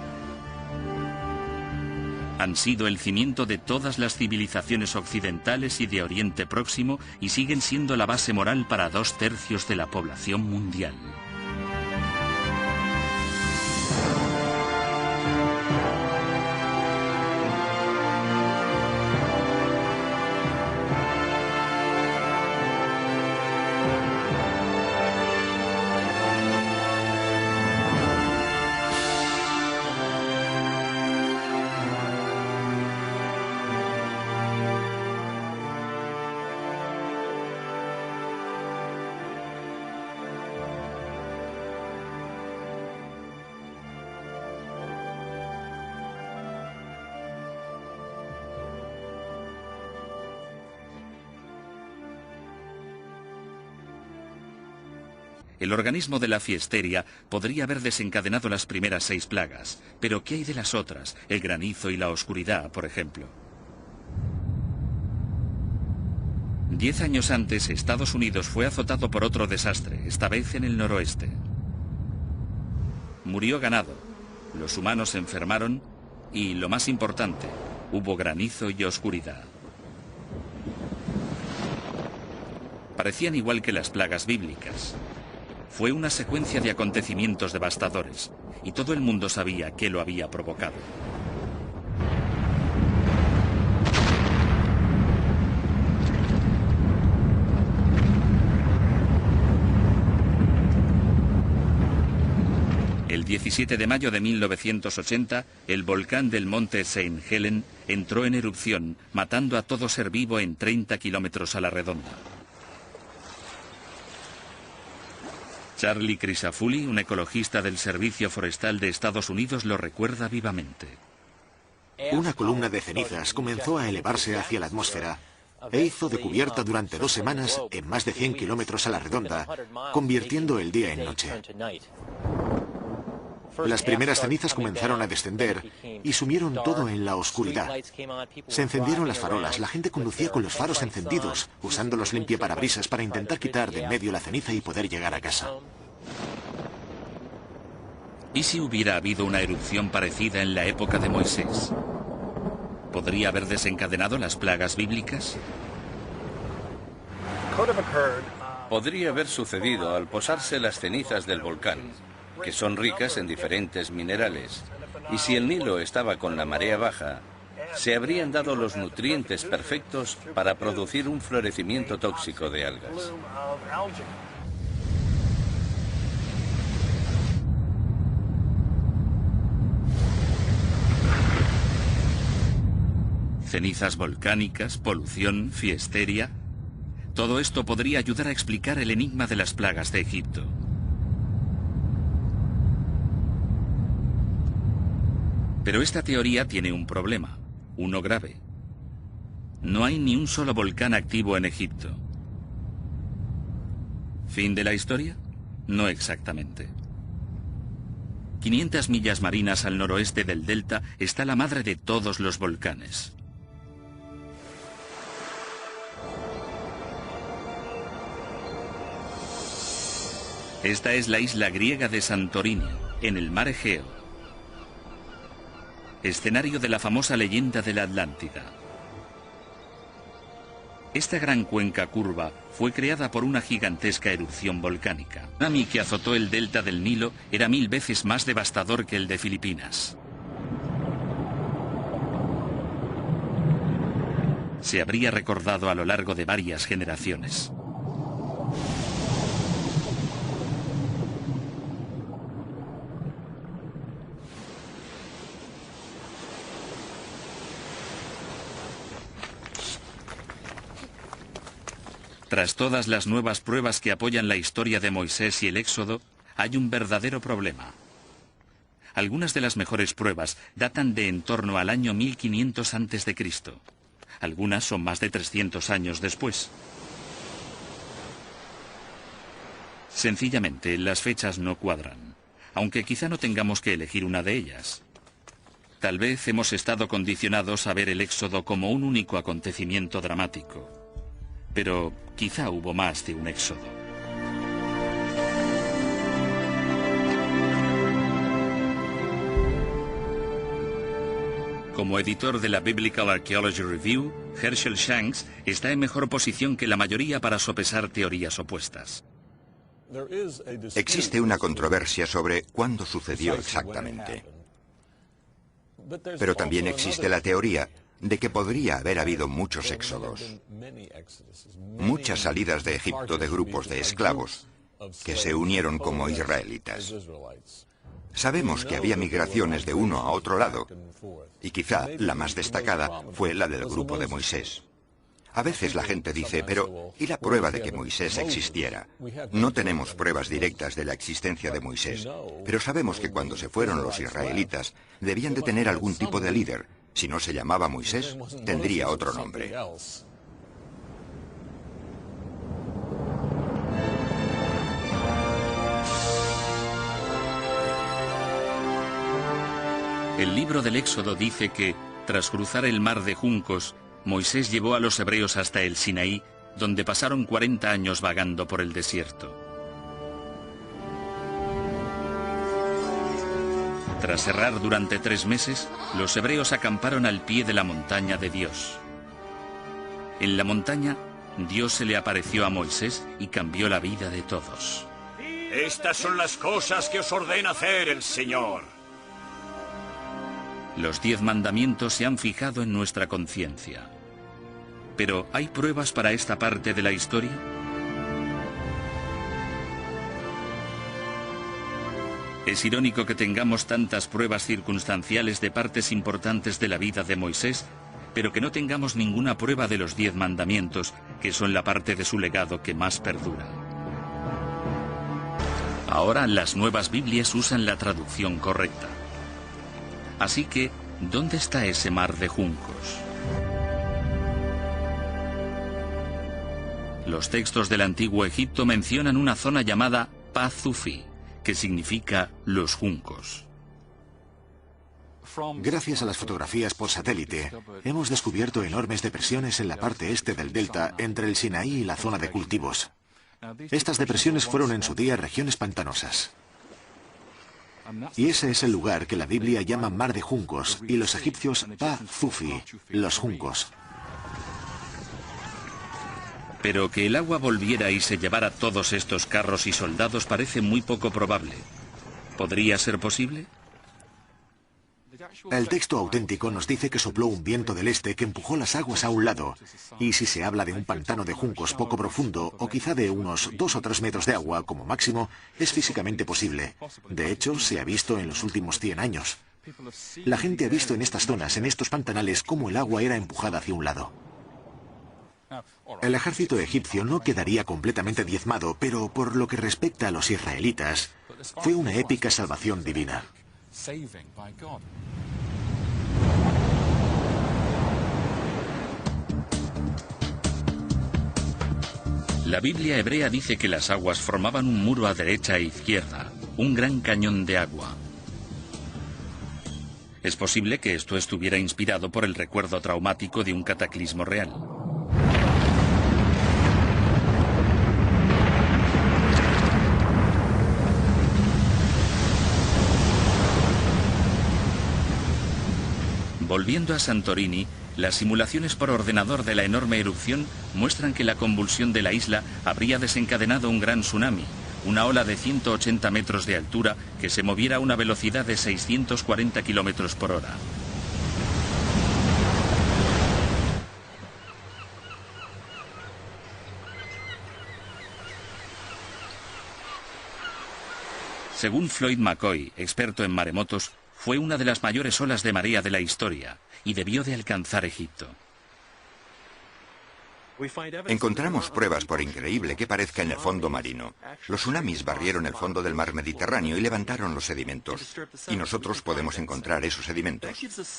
Han sido el cimiento de todas las civilizaciones occidentales y de Oriente Próximo y siguen siendo la base moral para 2/3 de la población mundial. El organismo de la fiesteria podría haber desencadenado las primeras 6 plagas, pero ¿qué hay de las otras? El granizo y la oscuridad, por ejemplo. 10 años antes, Estados Unidos fue azotado por otro desastre, esta vez en el noroeste. Murió ganado, los humanos se enfermaron y, lo más importante, hubo granizo y oscuridad. Parecían igual que las plagas bíblicas. Fue una secuencia de acontecimientos devastadores, y todo el mundo sabía qué lo había provocado. El 17 de mayo de 1980, el volcán del monte St. Helen entró en erupción, matando a todo ser vivo en 30 kilómetros a la redonda. Charlie Crisafulli, un ecologista del Servicio Forestal de Estados Unidos, lo recuerda vivamente. Una columna de cenizas comenzó a elevarse hacia la atmósfera e hizo de cubierta durante 2 semanas en más de 100 kilómetros a la redonda, convirtiendo el día en noche. Las primeras cenizas comenzaron a descender y sumieron todo en la oscuridad. Se encendieron las farolas, la gente conducía con los faros encendidos, usando los limpiaparabrisas para intentar quitar de en medio la ceniza y poder llegar a casa. ¿Y si hubiera habido una erupción parecida en la época de Moisés? ¿Podría haber desencadenado las plagas bíblicas? Podría haber sucedido al posarse las cenizas del volcán, que son ricas en diferentes minerales, y si el Nilo estaba con la marea baja, se habrían dado los nutrientes perfectos para producir un florecimiento tóxico de algas. Cenizas volcánicas, polución, fiesteria. Todo esto podría ayudar a explicar el enigma de las plagas de Egipto. Pero esta teoría tiene un problema, uno grave. No hay ni un solo volcán activo en Egipto. ¿Fin de la historia? No exactamente. 500 millas marinas al noroeste del delta está la madre de todos los volcanes. Esta es la isla griega de Santorini, en el mar Egeo, escenario de la famosa leyenda de la Atlántida. Esta gran cuenca curva fue creada por una gigantesca erupción volcánica. El tsunami que azotó el delta del Nilo era 1000 veces más devastador que el de Filipinas. Se habría recordado a lo largo de varias generaciones. Tras todas las nuevas pruebas que apoyan la historia de Moisés y el Éxodo, hay un verdadero problema. Algunas de las mejores pruebas datan de en torno al año 1500 a.C. Algunas son más de 300 años después. Sencillamente, las fechas no cuadran, aunque quizá no tengamos que elegir una de ellas. Tal vez hemos estado condicionados a ver el Éxodo como un único acontecimiento dramático. Pero quizá hubo más de un éxodo. Como editor de la Biblical Archaeology Review, Herschel Shanks está en mejor posición que la mayoría para sopesar teorías opuestas. Existe una controversia sobre cuándo sucedió exactamente. Pero también existe la teoría de que podría haber habido muchos éxodos, muchas salidas de Egipto de grupos de esclavos que se unieron como israelitas. Sabemos que había migraciones de uno a otro lado, y quizá la más destacada fue la del grupo de Moisés. A veces la gente dice, pero ¿y la prueba de que Moisés existiera? No tenemos pruebas directas de la existencia de Moisés, pero sabemos que cuando se fueron los israelitas, debían de tener algún tipo de líder. Si no se llamaba Moisés, tendría otro nombre. El libro del Éxodo dice que, tras cruzar el mar de juncos, Moisés llevó a los hebreos hasta el Sinaí, donde pasaron 40 años vagando por el desierto. Tras errar durante 3 meses, los hebreos acamparon al pie de la montaña de Dios. En la montaña, Dios se le apareció a Moisés y cambió la vida de todos. Estas son las cosas que os ordena hacer el Señor. Los 10 mandamientos se han fijado en nuestra conciencia. Pero, ¿hay pruebas para esta parte de la historia? Es irónico que tengamos tantas pruebas circunstanciales de partes importantes de la vida de Moisés, pero que no tengamos ninguna prueba de los 10 mandamientos, que son la parte de su legado que más perdura. Ahora las nuevas Biblias usan la traducción correcta. Así que, ¿dónde está ese mar de juncos? Los textos del Antiguo Egipto mencionan una zona llamada Pazufi, que significa los juncos. Gracias a las fotografías por satélite, hemos descubierto enormes depresiones en la parte este del delta entre el Sinaí y la zona de cultivos. Estas depresiones fueron en su día regiones pantanosas. Y ese es el lugar que la Biblia llama Mar de Juncos y los egipcios Pa-Zufi, los juncos. Pero que el agua volviera y se llevara todos estos carros y soldados parece muy poco probable. ¿Podría ser posible? El texto auténtico nos dice que sopló un viento del este que empujó las aguas a un lado. Y si se habla de un pantano de juncos poco profundo, o quizá de unos 2 o 3 metros de agua como máximo, es físicamente posible. De hecho, se ha visto en los últimos 100 años. La gente ha visto en estas zonas, en estos pantanales, cómo el agua era empujada hacia un lado. El ejército egipcio no quedaría completamente diezmado, pero por lo que respecta a los israelitas, fue una épica salvación divina. La Biblia hebrea dice que las aguas formaban un muro a derecha e izquierda, un gran cañón de agua. Es posible que esto estuviera inspirado por el recuerdo traumático de un cataclismo real. Volviendo a Santorini, las simulaciones por ordenador de la enorme erupción muestran que la convulsión de la isla habría desencadenado un gran tsunami, una ola de 180 metros de altura que se moviera a una velocidad de 640 kilómetros por hora. Según Floyd McCoy, experto en maremotos, fue una de las mayores olas de marea de la historia y debió de alcanzar Egipto. Encontramos pruebas, por increíble que parezca, en el fondo marino. Los tsunamis barrieron el fondo del mar Mediterráneo y levantaron los sedimentos. Y nosotros podemos encontrar esos sedimentos.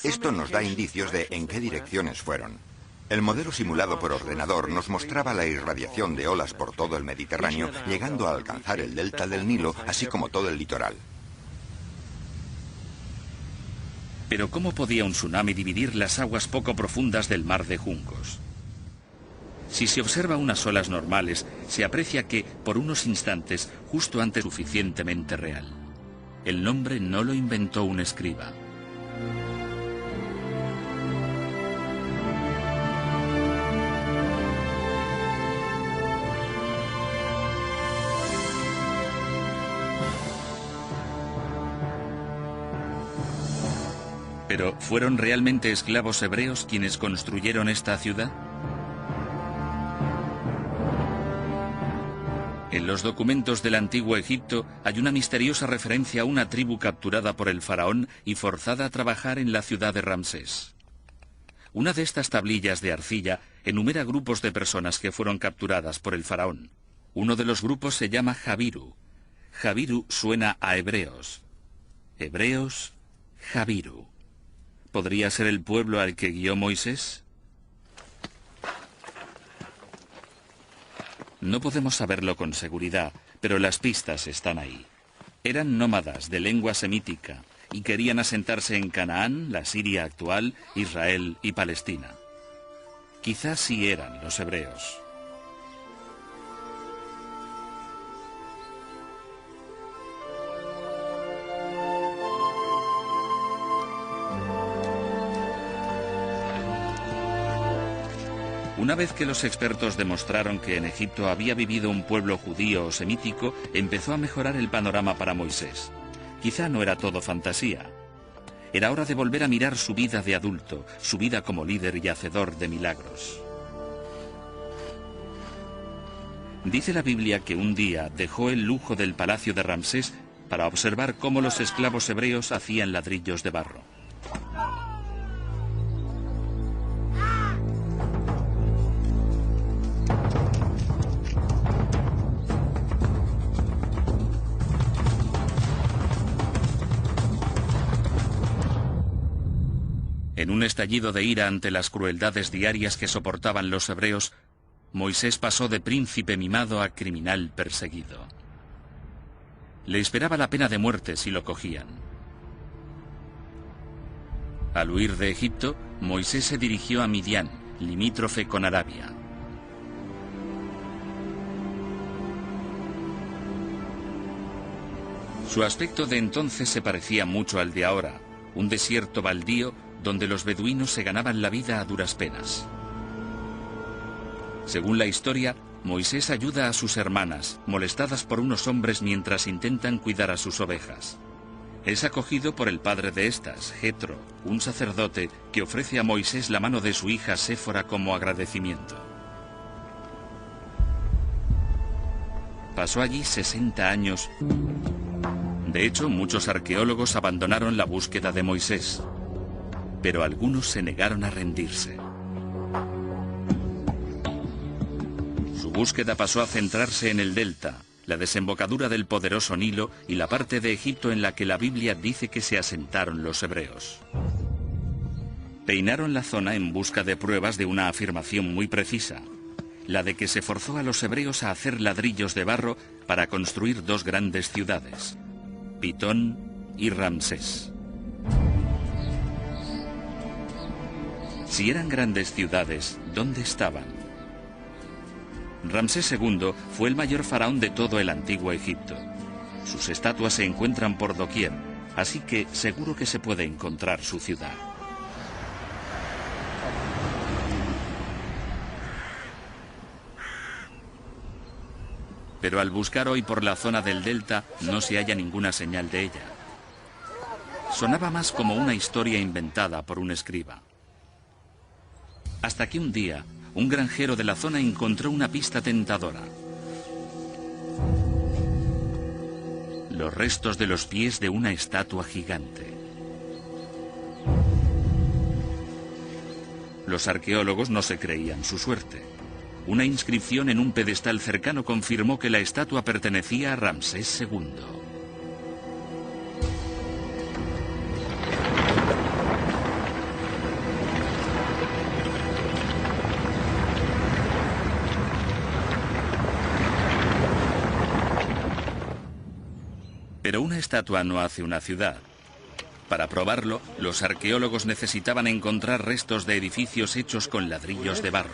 Esto nos da indicios de en qué direcciones fueron. El modelo simulado por ordenador nos mostraba la irradiación de olas por todo el Mediterráneo, llegando a alcanzar el delta del Nilo, así como todo el litoral. Pero ¿cómo podía un tsunami dividir las aguas poco profundas del mar de juncos? Si se observa unas olas normales, se aprecia que, por unos instantes, justo antes suficientemente real. El nombre no lo inventó un escriba. Pero, ¿fueron realmente esclavos hebreos quienes construyeron esta ciudad? En los documentos del Antiguo Egipto hay una misteriosa referencia a una tribu capturada por el faraón y forzada a trabajar en la ciudad de Ramsés. Una de estas tablillas de arcilla enumera grupos de personas que fueron capturadas por el faraón. Uno de los grupos se llama Jabiru. Jabiru suena a hebreos. Hebreos, Jabiru. ¿Podría ser el pueblo al que guió Moisés? No podemos saberlo con seguridad, pero las pistas están ahí. Eran nómadas de lengua semítica y querían asentarse en Canaán, la Siria actual, Israel y Palestina. Quizás sí eran los hebreos. Una vez que los expertos demostraron que en Egipto había vivido un pueblo judío o semítico, empezó a mejorar el panorama para Moisés. Quizá no era todo fantasía. Era hora de volver a mirar su vida de adulto, su vida como líder y hacedor de milagros. Dice la Biblia que un día dejó el lujo del palacio de Ramsés para observar cómo los esclavos hebreos hacían ladrillos de barro. En un estallido de ira ante las crueldades diarias que soportaban los hebreos, Moisés pasó de príncipe mimado a criminal perseguido. Le esperaba la pena de muerte si lo cogían. Al huir de Egipto, Moisés se dirigió a Midian, limítrofe con Arabia. Su aspecto de entonces se parecía mucho al de ahora, un desierto baldío donde los beduinos se ganaban la vida a duras penas. Según la historia, Moisés ayuda a sus hermanas, molestadas por unos hombres mientras intentan cuidar a sus ovejas. Es acogido por el padre de estas, Jetro, un sacerdote que ofrece a Moisés la mano de su hija Séfora como agradecimiento. Pasó allí 60 años. De hecho, muchos arqueólogos abandonaron la búsqueda de Moisés, pero algunos se negaron a rendirse. Su búsqueda pasó a centrarse en el delta, la desembocadura del poderoso Nilo y la parte de Egipto en la que la Biblia dice que se asentaron los hebreos. Peinaron la zona en busca de pruebas de una afirmación muy precisa, la de que se forzó a los hebreos a hacer ladrillos de barro para construir dos grandes ciudades, Pitón y Ramsés. Si eran grandes ciudades, ¿dónde estaban? Ramsés II fue el mayor faraón de todo el antiguo Egipto. Sus estatuas se encuentran por doquier, así que seguro que se puede encontrar su ciudad. Pero al buscar hoy por la zona del delta no se halla ninguna señal de ella. Sonaba más como una historia inventada por un escriba. Hasta que un día, un granjero de la zona encontró una pista tentadora. Los restos de los pies de una estatua gigante. Los arqueólogos no se creían su suerte. Una inscripción en un pedestal cercano confirmó que la estatua pertenecía a Ramsés II. Pero una estatua no hace una ciudad. Para probarlo, los arqueólogos necesitaban encontrar restos de edificios hechos con ladrillos de barro.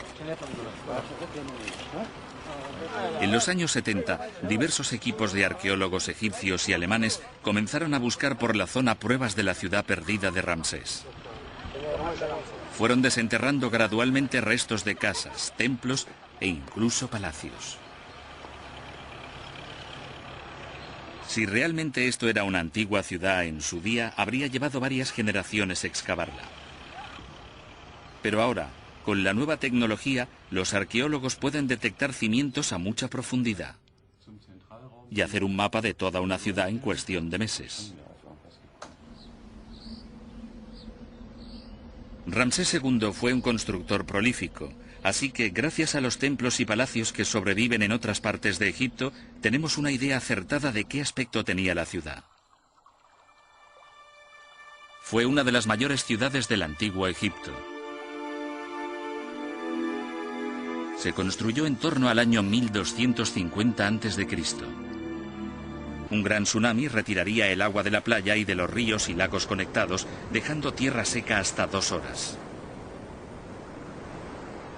En los años 70, diversos equipos de arqueólogos egipcios y alemanes comenzaron a buscar por la zona pruebas de la ciudad perdida de Ramsés. Fueron desenterrando gradualmente restos de casas, templos e incluso palacios. Si realmente esto era una antigua ciudad en su día, habría llevado varias generaciones excavarla. Pero ahora, con la nueva tecnología, los arqueólogos pueden detectar cimientos a mucha profundidad y hacer un mapa de toda una ciudad en cuestión de meses. Ramsés II fue un constructor prolífico, así que gracias a los templos y palacios que sobreviven en otras partes de Egipto, tenemos una idea acertada de qué aspecto tenía la ciudad. Fue una de las mayores ciudades del antiguo Egipto. Se construyó en torno al año 1250 a.C. Un gran tsunami retiraría el agua de la playa y de los ríos y lagos conectados, dejando tierra seca hasta 2 horas.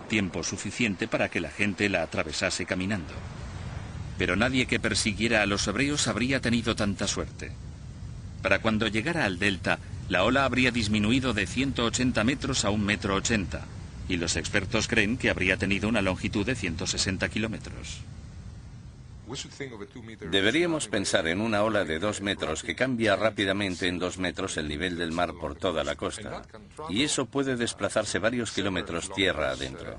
Tiempo suficiente para que la gente la atravesase caminando. Pero nadie que persiguiera a los hebreos habría tenido tanta suerte. Para cuando llegara al delta, la ola habría disminuido de 180 metros a 1,80 m, y los expertos creen que habría tenido una longitud de 160 kilómetros. Deberíamos pensar en una ola de 2 metros que cambia rápidamente en 2 metros el nivel del mar por toda la costa, y eso puede desplazarse varios kilómetros tierra adentro.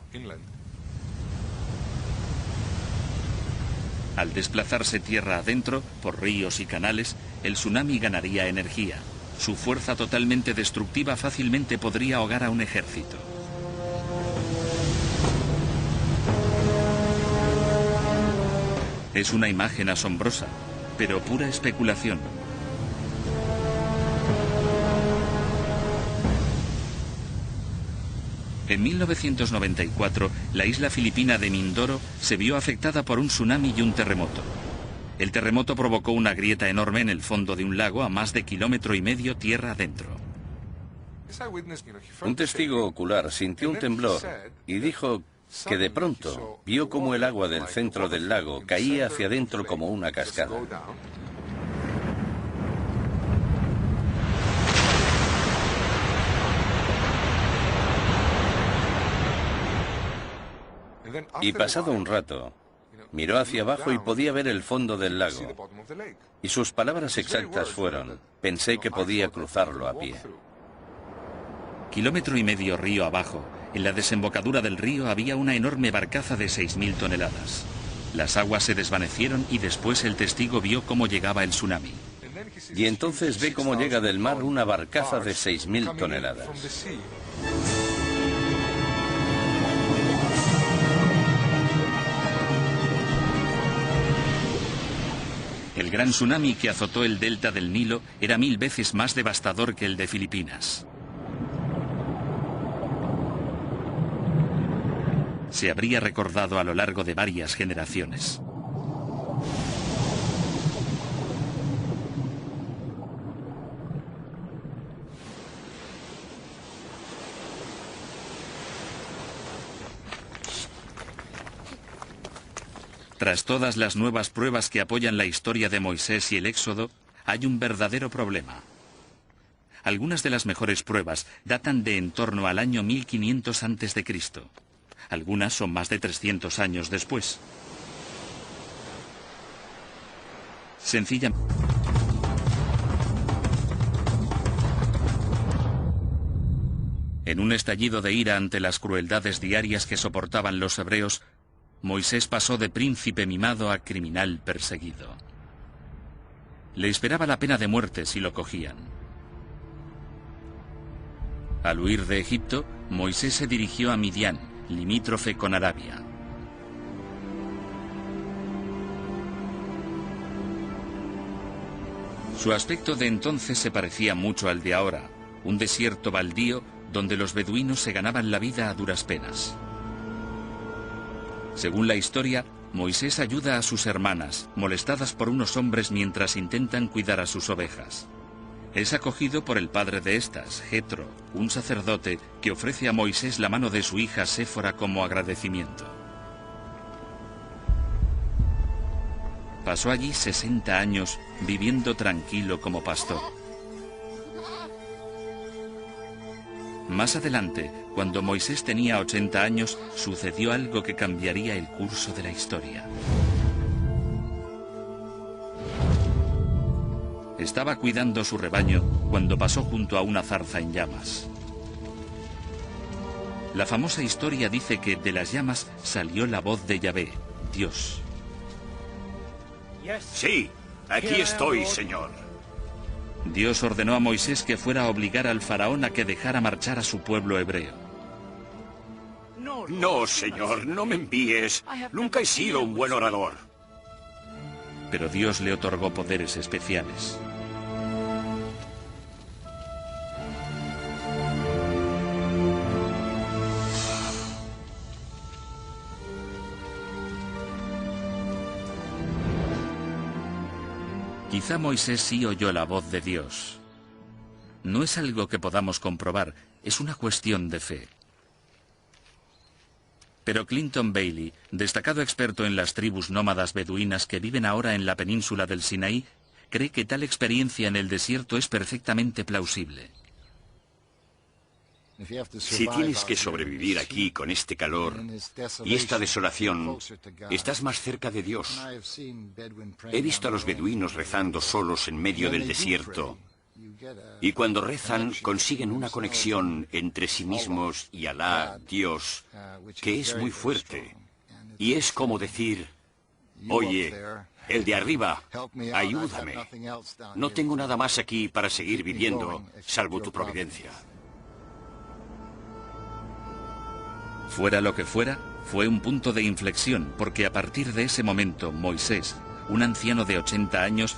Al desplazarse tierra adentro, por ríos y canales, el tsunami ganaría energía. Su fuerza totalmente destructiva fácilmente podría ahogar a un ejército. Es una imagen asombrosa, pero pura especulación. En 1994, la isla filipina de Mindoro se vio afectada por un tsunami y un terremoto. El terremoto provocó una grieta enorme en el fondo de un lago a más de 1,5 kilómetros tierra adentro. Un testigo ocular sintió un temblor y dijo que de pronto vio cómo el agua del centro del lago caía hacia adentro como una cascada. Y pasado un rato, miró hacia abajo y podía ver el fondo del lago. Y sus palabras exactas fueron: pensé que podía cruzarlo a pie. 1,5 kilómetros río abajo, en la desembocadura del río había una enorme barcaza de 6.000 toneladas. Las aguas se desvanecieron y después el testigo vio cómo llegaba el tsunami. Y entonces ve cómo llega del mar una barcaza de 6.000 toneladas. El gran tsunami que azotó el delta del Nilo era 1000 veces más devastador que el de Filipinas. Se habría recordado a lo largo de varias generaciones. Tras todas las nuevas pruebas que apoyan la historia de Moisés y el Éxodo, hay un verdadero problema. Algunas de las mejores pruebas datan de en torno al año 1500 a.C. Algunas son más de 300 años después. Sencillamente. En un estallido de ira ante las crueldades diarias que soportaban los hebreos, Moisés pasó de príncipe mimado a criminal perseguido. Le esperaba la pena de muerte si lo cogían. Al huir de Egipto, Moisés se dirigió a Midian, limítrofe con Arabia. Su aspecto de entonces se parecía mucho al de ahora, un desierto baldío donde los beduinos se ganaban la vida a duras penas. Según la historia, Moisés ayuda a sus hermanas, molestadas por unos hombres mientras intentan cuidar a sus ovejas. Es acogido por el padre de estas, Jetro, un sacerdote que ofrece a Moisés la mano de su hija Séfora como agradecimiento. Pasó allí 60 años viviendo tranquilo como pastor. Más adelante, cuando Moisés tenía 80 años, sucedió algo que cambiaría el curso de la historia. Estaba cuidando su rebaño cuando pasó junto a una zarza en llamas. La famosa historia dice que de las llamas salió la voz de Yahvé, Dios. Sí, aquí estoy, Señor. Dios ordenó a Moisés que fuera a obligar al faraón a que dejara marchar a su pueblo hebreo. No, Señor, no me envíes. Nunca he sido un buen orador. Pero Dios le otorgó poderes especiales. Quizá Moisés sí oyó la voz de Dios. No es algo que podamos comprobar, es una cuestión de fe. Pero Clinton Bailey, destacado experto en las tribus nómadas beduinas que viven ahora en la península del Sinaí, cree que tal experiencia en el desierto es perfectamente plausible. Si tienes que sobrevivir aquí con este calor y esta desolación, estás más cerca de Dios. He visto a los beduinos rezando solos en medio del desierto, y cuando rezan consiguen una conexión entre sí mismos y Alá, Dios, que es muy fuerte. Y es como decir, oye, el de arriba, ayúdame. No tengo nada más aquí para seguir viviendo, salvo tu providencia. Fuera lo que fuera, fue un punto de inflexión, porque a partir de ese momento, Moisés, un anciano de 80 años...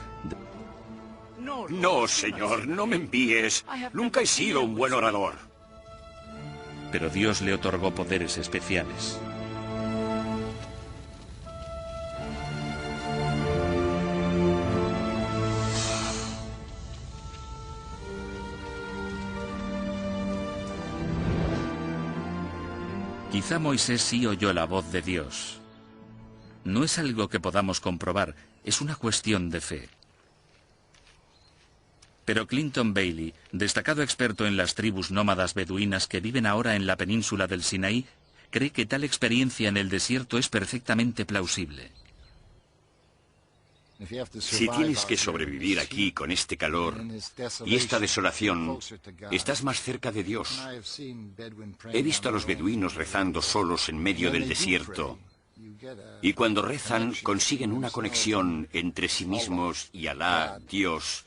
No, Señor, no me envíes. Nunca he sido un buen orador. Pero Dios le otorgó poderes especiales. Quizá Moisés sí oyó la voz de Dios. No es algo que podamos comprobar, es una cuestión de fe. Pero Clinton Bailey, destacado experto en las tribus nómadas beduinas que viven ahora en la península del Sinaí, cree que tal experiencia en el desierto es perfectamente plausible. Si tienes que sobrevivir aquí con este calor y esta desolación, estás más cerca de Dios. He visto a los beduinos rezando solos en medio del desierto, y cuando rezan consiguen una conexión entre sí mismos y Alá, Dios,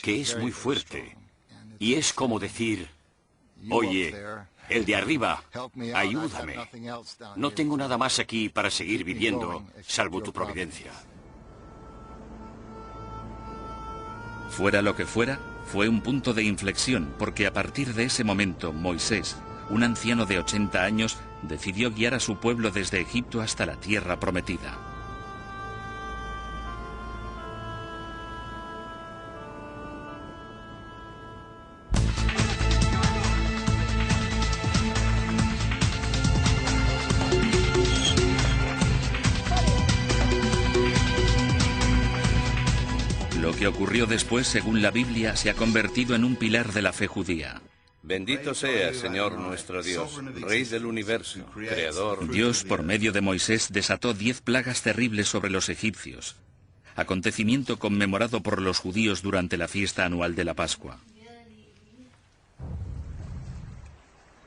que es muy fuerte. Y es como decir, oye, el de arriba, ayúdame. No tengo nada más aquí para seguir viviendo, salvo tu providencia. Fuera lo que fuera, fue un punto de inflexión, porque a partir de ese momento, Moisés, un anciano de 80 años, decidió guiar a su pueblo desde Egipto hasta la tierra prometida. Lo que ocurrió después, según la Biblia, se ha convertido en un pilar de la fe judía. Bendito sea, Señor nuestro Dios, Rey del universo, Creador. Dios, por medio de Moisés, desató 10 plagas terribles sobre los egipcios, acontecimiento conmemorado por los judíos durante la fiesta anual de la Pascua.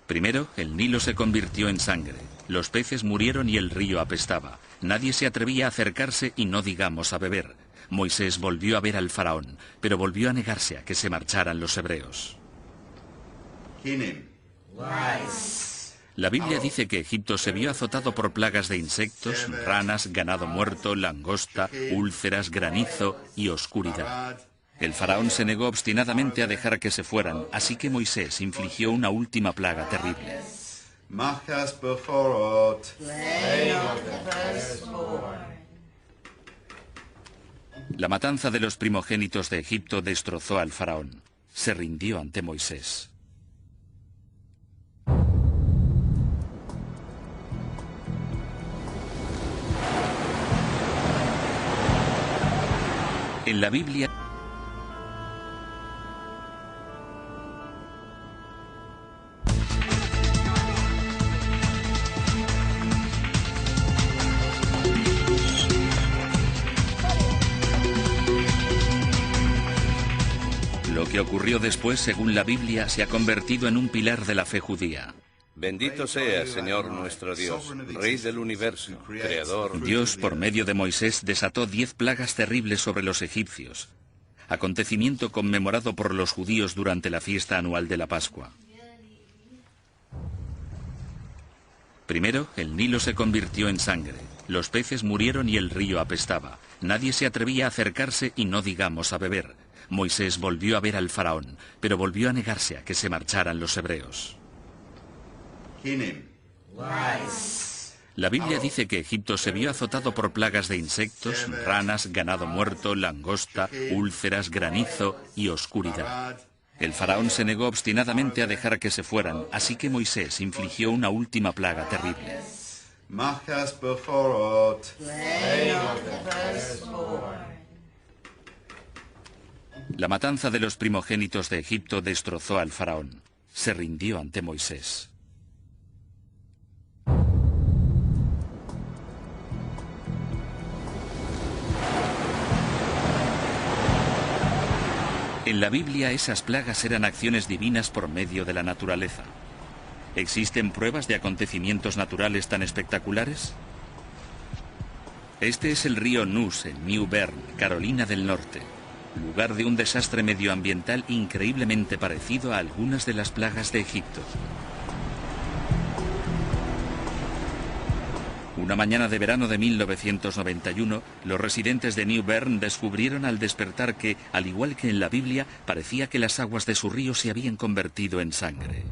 Primero, el Nilo se convirtió en sangre, los peces murieron y el río apestaba. Nadie se atrevía a acercarse y no digamos a beber. Moisés volvió a ver al faraón, pero volvió a negarse a que se marcharan los hebreos. La Biblia dice que Egipto se vio azotado por plagas de insectos, ranas, ganado muerto, langosta, úlceras, granizo y oscuridad. El faraón se negó obstinadamente a dejar que se fueran, así que Moisés infligió una última plaga terrible. La matanza de los primogénitos de Egipto destrozó al faraón. Se rindió ante Moisés. En la Biblia, lo que ocurrió después, según la Biblia, se ha convertido en un pilar de la fe judía. Bendito sea, Señor nuestro Dios, Rey del universo, Creador. Dios, por medio de Moisés, desató 10 plagas terribles sobre los egipcios, acontecimiento conmemorado por los judíos durante la fiesta anual de la Pascua. Primero, el Nilo se convirtió en sangre, los peces murieron y el río apestaba. Nadie se atrevía a acercarse y no digamos a beber. Moisés volvió a ver al faraón, pero volvió a negarse a que se marcharan los hebreos. La Biblia dice que Egipto se vio azotado por plagas de insectos, ranas, ganado muerto, langosta, úlceras, granizo y oscuridad. El faraón se negó obstinadamente a dejar que se fueran, así que Moisés infligió una última plaga terrible. La matanza de los primogénitos de Egipto destrozó al faraón. Se rindió ante Moisés. En la Biblia esas plagas eran acciones divinas por medio de la naturaleza. ¿Existen pruebas de acontecimientos naturales tan espectaculares? Este es el río Neuse, en New Bern, Carolina del Norte, lugar de un desastre medioambiental increíblemente parecido a algunas de las plagas de Egipto. Una mañana de verano de 1991, los residentes de New Bern descubrieron al despertar que, al igual que en la Biblia, parecía que las aguas de su río se habían convertido en sangre.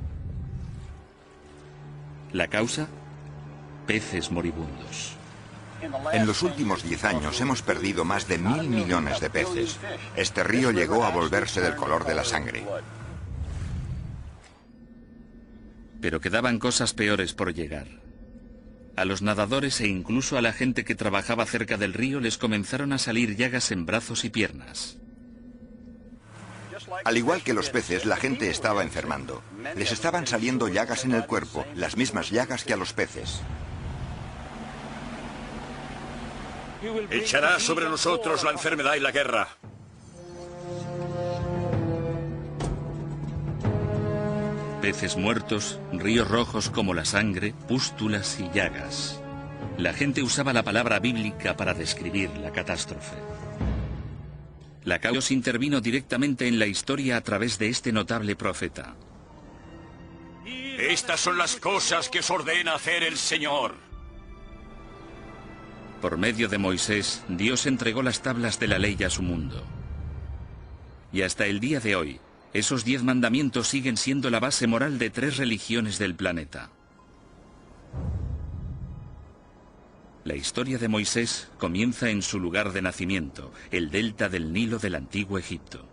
¿La causa? Peces moribundos. En los últimos 10 años hemos perdido más de 1.000 millones de peces. Este río llegó a volverse del color de la sangre. Pero quedaban cosas peores por llegar. A los nadadores e incluso a la gente que trabajaba cerca del río les comenzaron a salir llagas en brazos y piernas. Al igual que los peces, la gente estaba enfermando. Les estaban saliendo llagas en el cuerpo, las mismas llagas que a los peces. Echará sobre nosotros la enfermedad y la guerra. Peces muertos, ríos rojos como la sangre, pústulas y llagas. La gente usaba la palabra bíblica para describir la catástrofe. La causa intervino directamente en la historia a través de este notable profeta. Estas son las cosas que os ordena hacer el Señor. Por medio de Moisés, Dios entregó las tablas de la ley a su mundo. Y hasta el día de hoy, esos 10 mandamientos siguen siendo la base moral de 3 religiones del planeta. La historia de Moisés comienza en su lugar de nacimiento, el delta del Nilo del antiguo Egipto.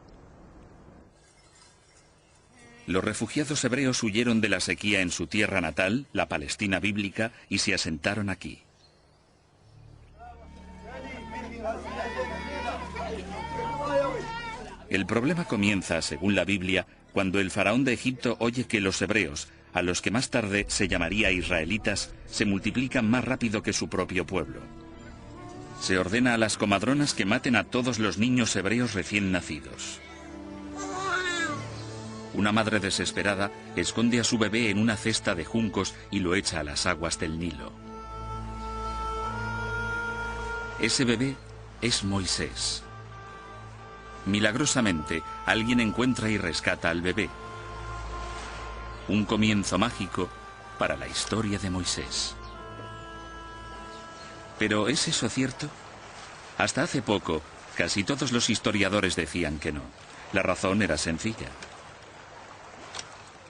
Los refugiados hebreos huyeron de la sequía en su tierra natal, la Palestina bíblica, y se asentaron aquí. El problema comienza, según la Biblia, cuando el faraón de Egipto oye que los hebreos, a los que más tarde se llamaría israelitas, se multiplican más rápido que su propio pueblo. Se ordena a las comadronas que maten a todos los niños hebreos recién nacidos. Una madre desesperada esconde a su bebé en una cesta de juncos y lo echa a las aguas del Nilo. Ese bebé es Moisés. Milagrosamente, alguien encuentra y rescata al bebé. Un comienzo mágico para la historia de Moisés. ¿Pero es eso cierto? Hasta hace poco, casi todos los historiadores decían que no. La razón era sencilla.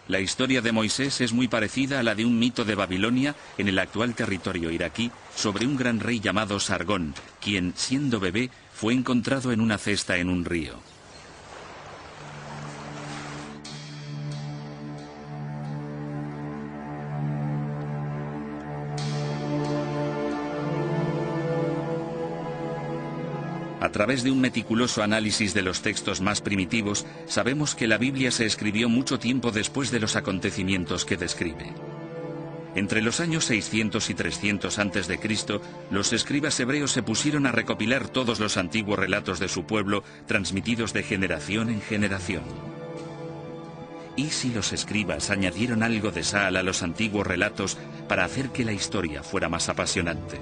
La historia de Moisés es muy parecida a la de un mito de Babilonia en el actual territorio iraquí sobre un gran rey llamado Sargón, quien, siendo bebé, fue encontrado en una cesta en un río. A través de un meticuloso análisis de los textos más primitivos, sabemos que la Biblia se escribió mucho tiempo después de los acontecimientos que describe. Entre los años 600 y 300 a.C., los escribas hebreos se pusieron a recopilar todos los antiguos relatos de su pueblo, transmitidos de generación en generación. ¿Y si los escribas añadieron algo de sal a los antiguos relatos para hacer que la historia fuera más apasionante?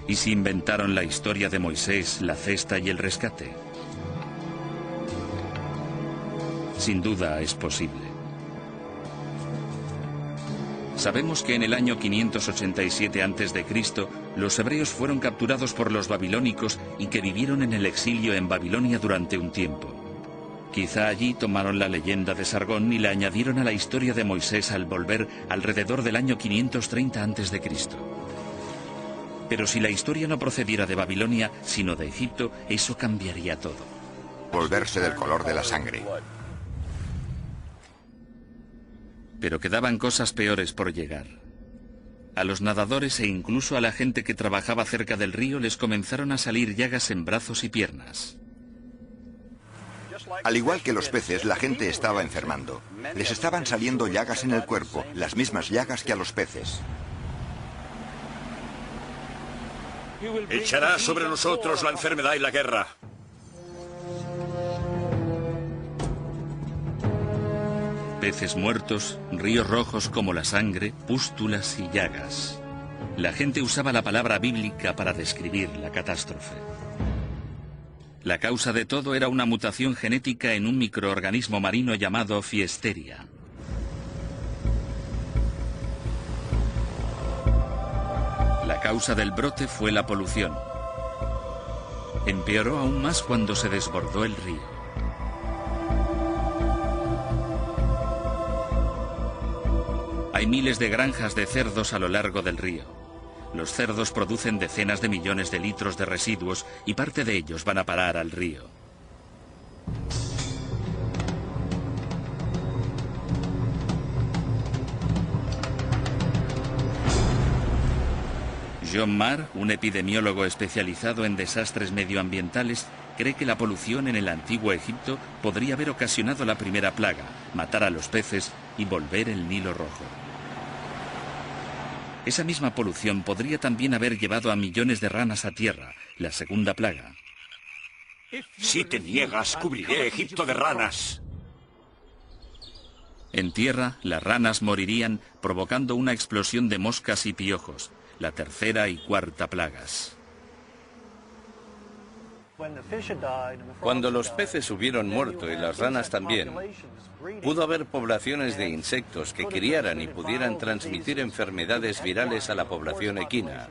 ¿Y si inventaron la historia de Moisés, la cesta y el rescate? Sin duda es posible. Sabemos que en el año 587 a.C., los hebreos fueron capturados por los babilónicos y que vivieron en el exilio en Babilonia durante un tiempo. Quizá allí tomaron la leyenda de Sargón y la añadieron a la historia de Moisés al volver alrededor del año 530 a.C. Pero si la historia no procediera de Babilonia, sino de Egipto, eso cambiaría todo. Volverse del color de la sangre. Pero quedaban cosas peores por llegar. A los nadadores e incluso a la gente que trabajaba cerca del río les comenzaron a salir llagas en brazos y piernas. Al igual que los peces, la gente estaba enfermando. Les estaban saliendo llagas en el cuerpo, las mismas llagas que a los peces. Echará sobre nosotros la enfermedad y la guerra. Peces muertos, ríos rojos como la sangre, pústulas y llagas. La gente usaba la palabra bíblica para describir la catástrofe. La causa de todo era una mutación genética en un microorganismo marino llamado Fiesteria. La causa del brote fue la polución. Empeoró aún más cuando se desbordó el río. Hay miles de granjas de cerdos a lo largo del río. Los cerdos producen decenas de millones de litros de residuos y parte de ellos van a parar al río. John Marr, un epidemiólogo especializado en desastres medioambientales, cree que la polución en el antiguo Egipto podría haber ocasionado la primera plaga, matar a los peces y volver el Nilo rojo. Esa misma polución podría también haber llevado a millones de ranas a tierra, la segunda plaga. Si te niegas, cubriré Egipto de ranas. En tierra, las ranas morirían provocando una explosión de moscas y piojos, la tercera y cuarta plagas. Cuando los peces hubieron muerto y las ranas también, pudo haber poblaciones de insectos que criaran y pudieran transmitir enfermedades virales a la población equina,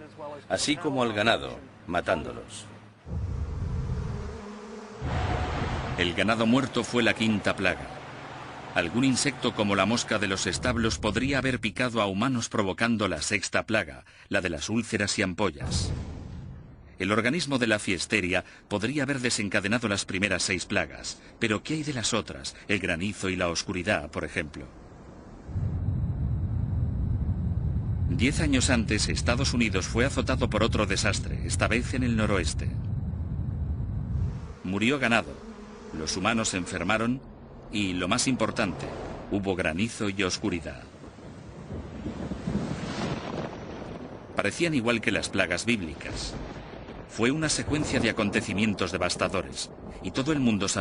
así como al ganado, matándolos. El ganado muerto fue la quinta plaga. Algún insecto como la mosca de los establos podría haber picado a humanos provocando la sexta plaga, la de las úlceras y ampollas. El organismo de la Fiesteria podría haber desencadenado las primeras 6 plagas, pero ¿qué hay de las otras? El granizo y la oscuridad, por ejemplo. 10 años antes, Estados Unidos fue azotado por otro desastre, esta vez en el noroeste. Murió ganado, los humanos se enfermaron y, lo más importante, hubo granizo y oscuridad. Parecían igual que las plagas bíblicas. Fue una secuencia de acontecimientos devastadores, y todo el mundo sabía